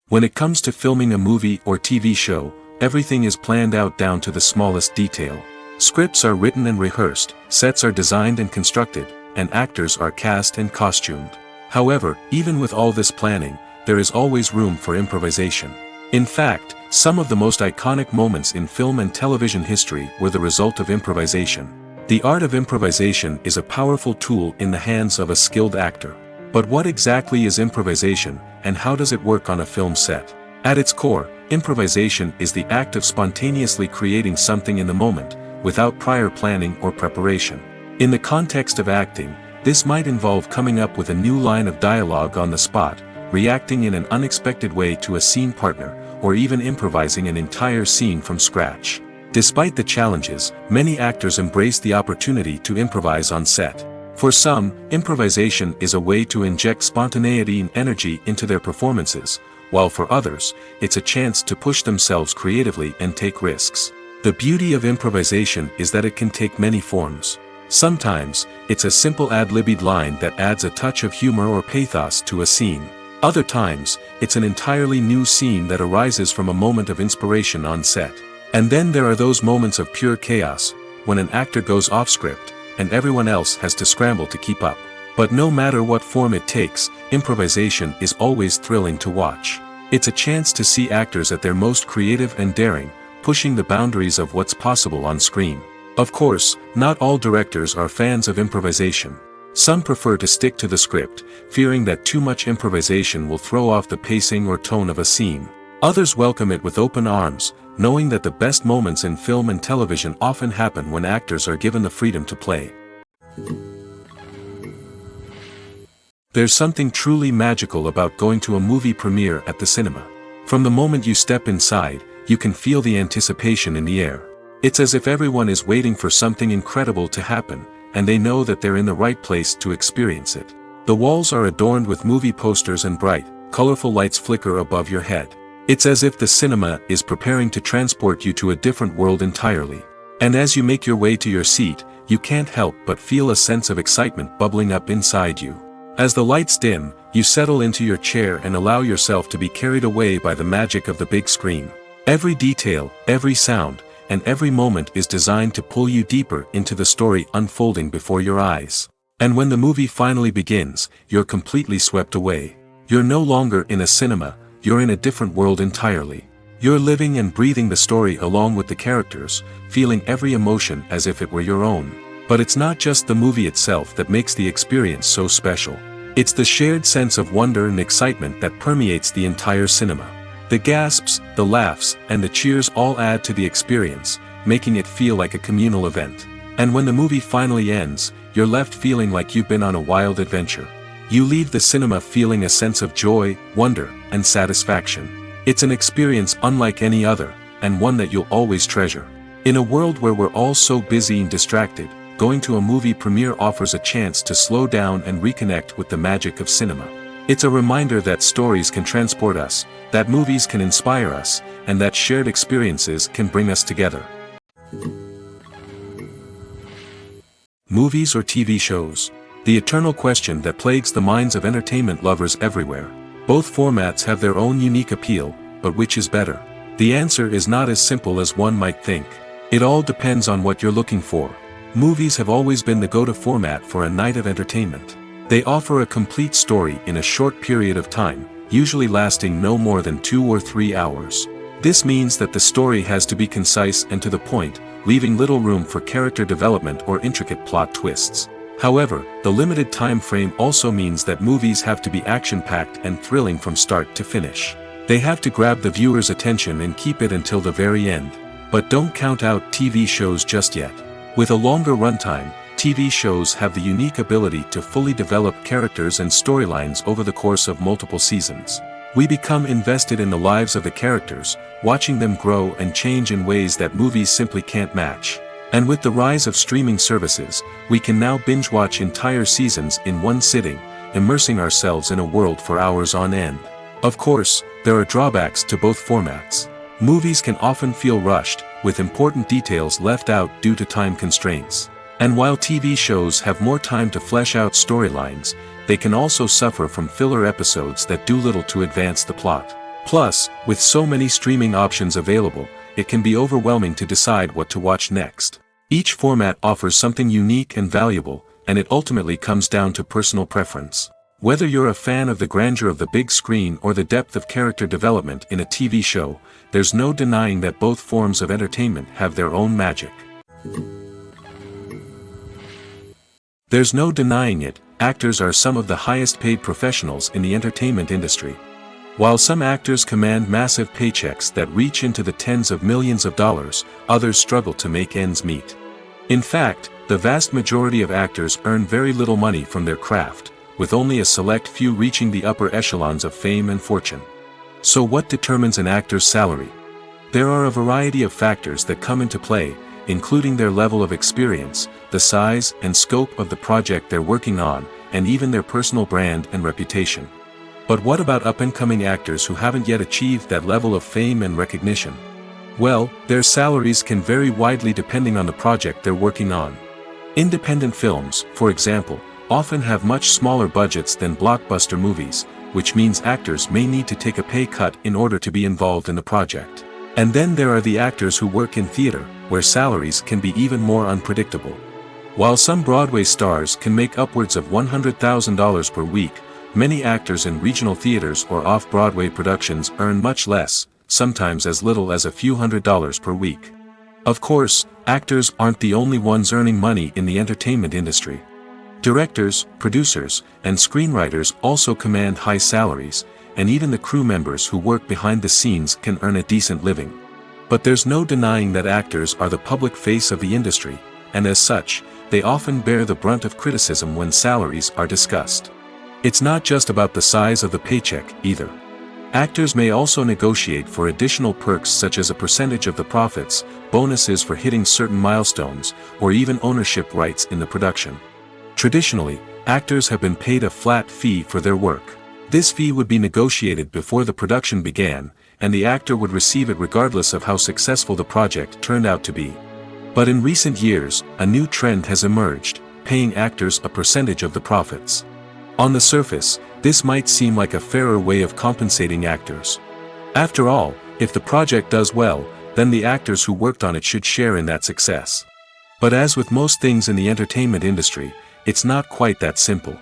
When it comes to filming a movie or TV show, everything is planned out down to the smallest detail. Scripts are written and rehearsed, sets are designed and constructed, and actors are cast and costumed. However, even with all this planning, there is always room for improvisation. In fact, some of the most iconic moments in film and television history were the result of improvisation. The art of improvisation is a powerful tool in the hands of a skilled actor. But what exactly is improvisation, and how does it work on a film set? At its core, improvisation is the act of spontaneously creating something in the moment, without prior planning or preparation. In the context of acting, this might involve coming up with a new line of dialogue on the spot, reacting in an unexpected way to a scene partner, or even improvising an entire scene from scratch. Despite the challenges, many actors embrace the opportunity to improvise on set. For some, improvisation is a way to inject spontaneity and energy into their performances, while for others, it's a chance to push themselves creatively and take risks. The beauty of improvisation is that it can take many forms. Sometimes, it's a simple ad-libbed line that adds a touch of humor or pathos to a scene. Other times, it's an entirely new scene that arises from a moment of inspiration on set. And then there are those moments of pure chaos, when an actor goes off script, and everyone else has to scramble to keep up. But no matter what form it takes, improvisation is always thrilling to watch. It's a chance to see actors at their most creative and daring, pushing the boundaries of what's possible on screen. Of course, not all directors are fans of improvisation. Some prefer to stick to the script, fearing that too much improvisation will throw off the pacing or tone of a scene. Others welcome it with open arms, knowing that the best moments in film and television often happen when actors are given the freedom to play. There's something truly magical about going to a movie premiere at the cinema. From the moment you step inside, you can feel the anticipation in the air. It's as if everyone is waiting for something incredible to happen, and they know that they're in the right place to experience it. The walls are adorned with movie posters and bright, colorful lights flicker above your head. It's as if the cinema is preparing to transport you to a different world entirely. And as you make your way to your seat, you can't help but feel a sense of excitement bubbling up inside you. As the lights dim, you settle into your chair and allow yourself to be carried away by the magic of the big screen. Every detail, every sound, and every moment is designed to pull you deeper into the story unfolding before your eyes. And when the movie finally begins, you're completely swept away. You're no longer in a cinema, you're in a different world entirely. You're living and breathing the story along with the characters, feeling every emotion as if it were your own. But it's not just the movie itself that makes the experience so special. It's the shared sense of wonder and excitement that permeates the entire cinema. The gasps, the laughs, and the cheers all add to the experience, making it feel like a communal event. And when the movie finally ends, you're left feeling like you've been on a wild adventure. You leave the cinema feeling a sense of joy, wonder, and satisfaction. It's an experience unlike any other, and one that you'll always treasure. In a world where we're all so busy and distracted, going to a movie premiere offers a chance to slow down and reconnect with the magic of cinema. It's a reminder that stories can transport us, that movies can inspire us, and that shared experiences can bring us together. Movies or TV shows? The eternal question that plagues the minds of entertainment lovers everywhere. Both formats have their own unique appeal, but which is better? The answer is not as simple as one might think. It all depends on what you're looking for. Movies have always been the go-to format for a night of entertainment. They offer a complete story in a short period of time, usually lasting no more than 2 or 3 hours. This means that the story has to be concise and to the point, leaving little room for character development or intricate plot twists. However, the limited time frame also means that movies have to be action-packed and thrilling from start to finish. They have to grab the viewer's attention and keep it until the very end. But don't count out TV shows just yet. With a longer runtime, TV shows have the unique ability to fully develop characters and storylines over the course of multiple seasons. We become invested in the lives of the characters, watching them grow and change in ways that movies simply can't match. And with the rise of streaming services, we can now binge-watch entire seasons in one sitting, immersing ourselves in a world for hours on end. Of course, there are drawbacks to both formats. Movies can often feel rushed, with important details left out due to time constraints. And while TV shows have more time to flesh out storylines, they can also suffer from filler episodes that do little to advance the plot. Plus, with so many streaming options available, it can be overwhelming to decide what to watch next. Each format offers something unique and valuable, and it ultimately comes down to personal preference. Whether you're a fan of the grandeur of the big screen or the depth of character development in a TV show, there's no denying that both forms of entertainment have their own magic. There's no denying it, actors are some of the highest paid professionals in the entertainment industry. While some actors command massive paychecks that reach into the tens of millions of dollars, others struggle to make ends meet. In fact, the vast majority of actors earn very little money from their craft, with only a select few reaching the upper echelons of fame and fortune. So what determines an actor's salary? There are a variety of factors that come into play, including their level of experience, the size and scope of the project they're working on, and even their personal brand and reputation. But what about up-and-coming actors who haven't yet achieved that level of fame and recognition? Well, their salaries can vary widely depending on the project they're working on. Independent films, for example, often have much smaller budgets than blockbuster movies, which means actors may need to take a pay cut in order to be involved in the project. And then there are the actors who work in theater, where salaries can be even more unpredictable. While some Broadway stars can make upwards of $100,000 per week, many actors in regional theaters or off-Broadway productions earn much less, sometimes as little as a few $100s per week. Of course, actors aren't the only ones earning money in the entertainment industry. Directors, producers, and screenwriters also command high salaries, and even the crew members who work behind the scenes can earn a decent living. But there's no denying that actors are the public face of the industry, and as such, they often bear the brunt of criticism when salaries are discussed. It's not just about the size of the paycheck, either. Actors may also negotiate for additional perks such as a percentage of the profits, bonuses for hitting certain milestones, or even ownership rights in the production. Traditionally, actors have been paid a flat fee for their work. This fee would be negotiated before the production began, and the actor would receive it regardless of how successful the project turned out to be. But in recent years, a new trend has emerged, paying actors a percentage of the profits. On the surface, this might seem like a fairer way of compensating actors. After all, if the project does well, then the actors who worked on it should share in that success. But as with most things in the entertainment industry, it's not quite that simple.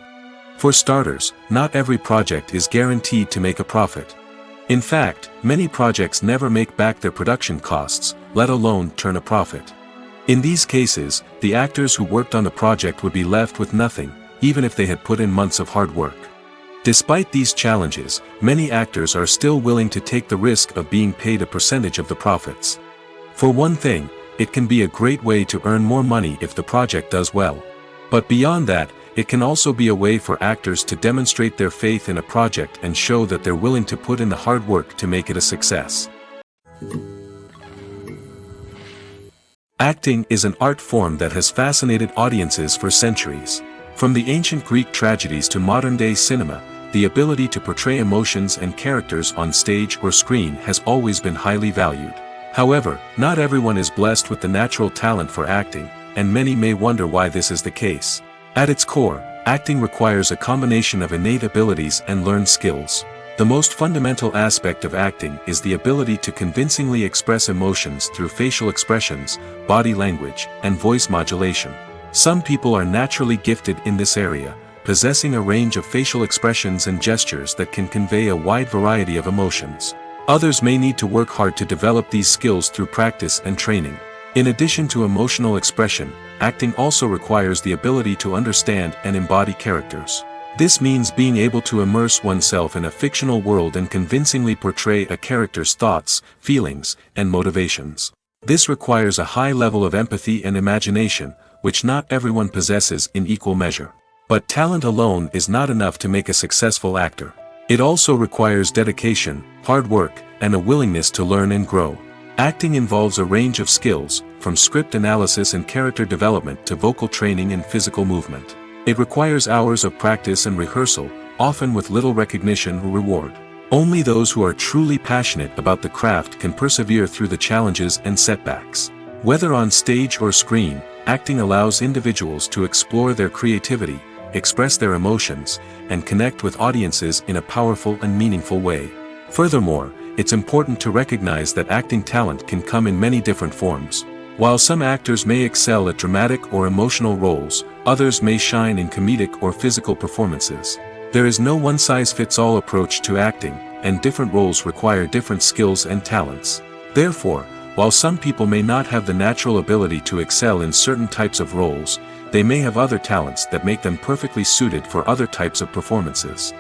For starters, not every project is guaranteed to make a profit. In fact, many projects never make back their production costs, let alone turn a profit. In these cases, the actors who worked on the project would be left with nothing, even if they had put in months of hard work. Despite these challenges, many actors are still willing to take the risk of being paid a percentage of the profits. For one thing, it can be a great way to earn more money if the project does well. But beyond that, it can also be a way for actors to demonstrate their faith in a project and show that they're willing to put in the hard work to make it a success. Acting is an art form that has fascinated audiences for centuries. From the ancient Greek tragedies to modern-day cinema, the ability to portray emotions and characters on stage or screen has always been highly valued. However, not everyone is blessed with the natural talent for acting, and many may wonder why this is the case. At its core, acting requires a combination of innate abilities and learned skills. The most fundamental aspect of acting is the ability to convincingly express emotions through facial expressions, body language, and voice modulation. Some people are naturally gifted in this area, possessing a range of facial expressions and gestures that can convey a wide variety of emotions. Others may need to work hard to develop these skills through practice and training. In addition to emotional expression, acting also requires the ability to understand and embody characters. This means being able to immerse oneself in a fictional world and convincingly portray a character's thoughts, feelings, and motivations. This requires a high level of empathy and imagination, which not everyone possesses in equal measure. But talent alone is not enough to make a successful actor. It also requires dedication, hard work, and a willingness to learn and grow. Acting involves a range of skills, from script analysis and character development to vocal training and physical movement. It requires hours of practice and rehearsal, often with little recognition or reward. Only those who are truly passionate about the craft can persevere through the challenges and setbacks. Whether on stage or screen, acting allows individuals to explore their creativity, express their emotions, and connect with audiences in a powerful and meaningful way. Furthermore, it's important to recognize that acting talent can come in many different forms. While some actors may excel at dramatic or emotional roles, others may shine in comedic or physical performances. There is no one-size-fits-all approach to acting, and different roles require different skills and talents. Therefore, while some people may not have the natural ability to excel in certain types of roles, they may have other talents that make them perfectly suited for other types of performances.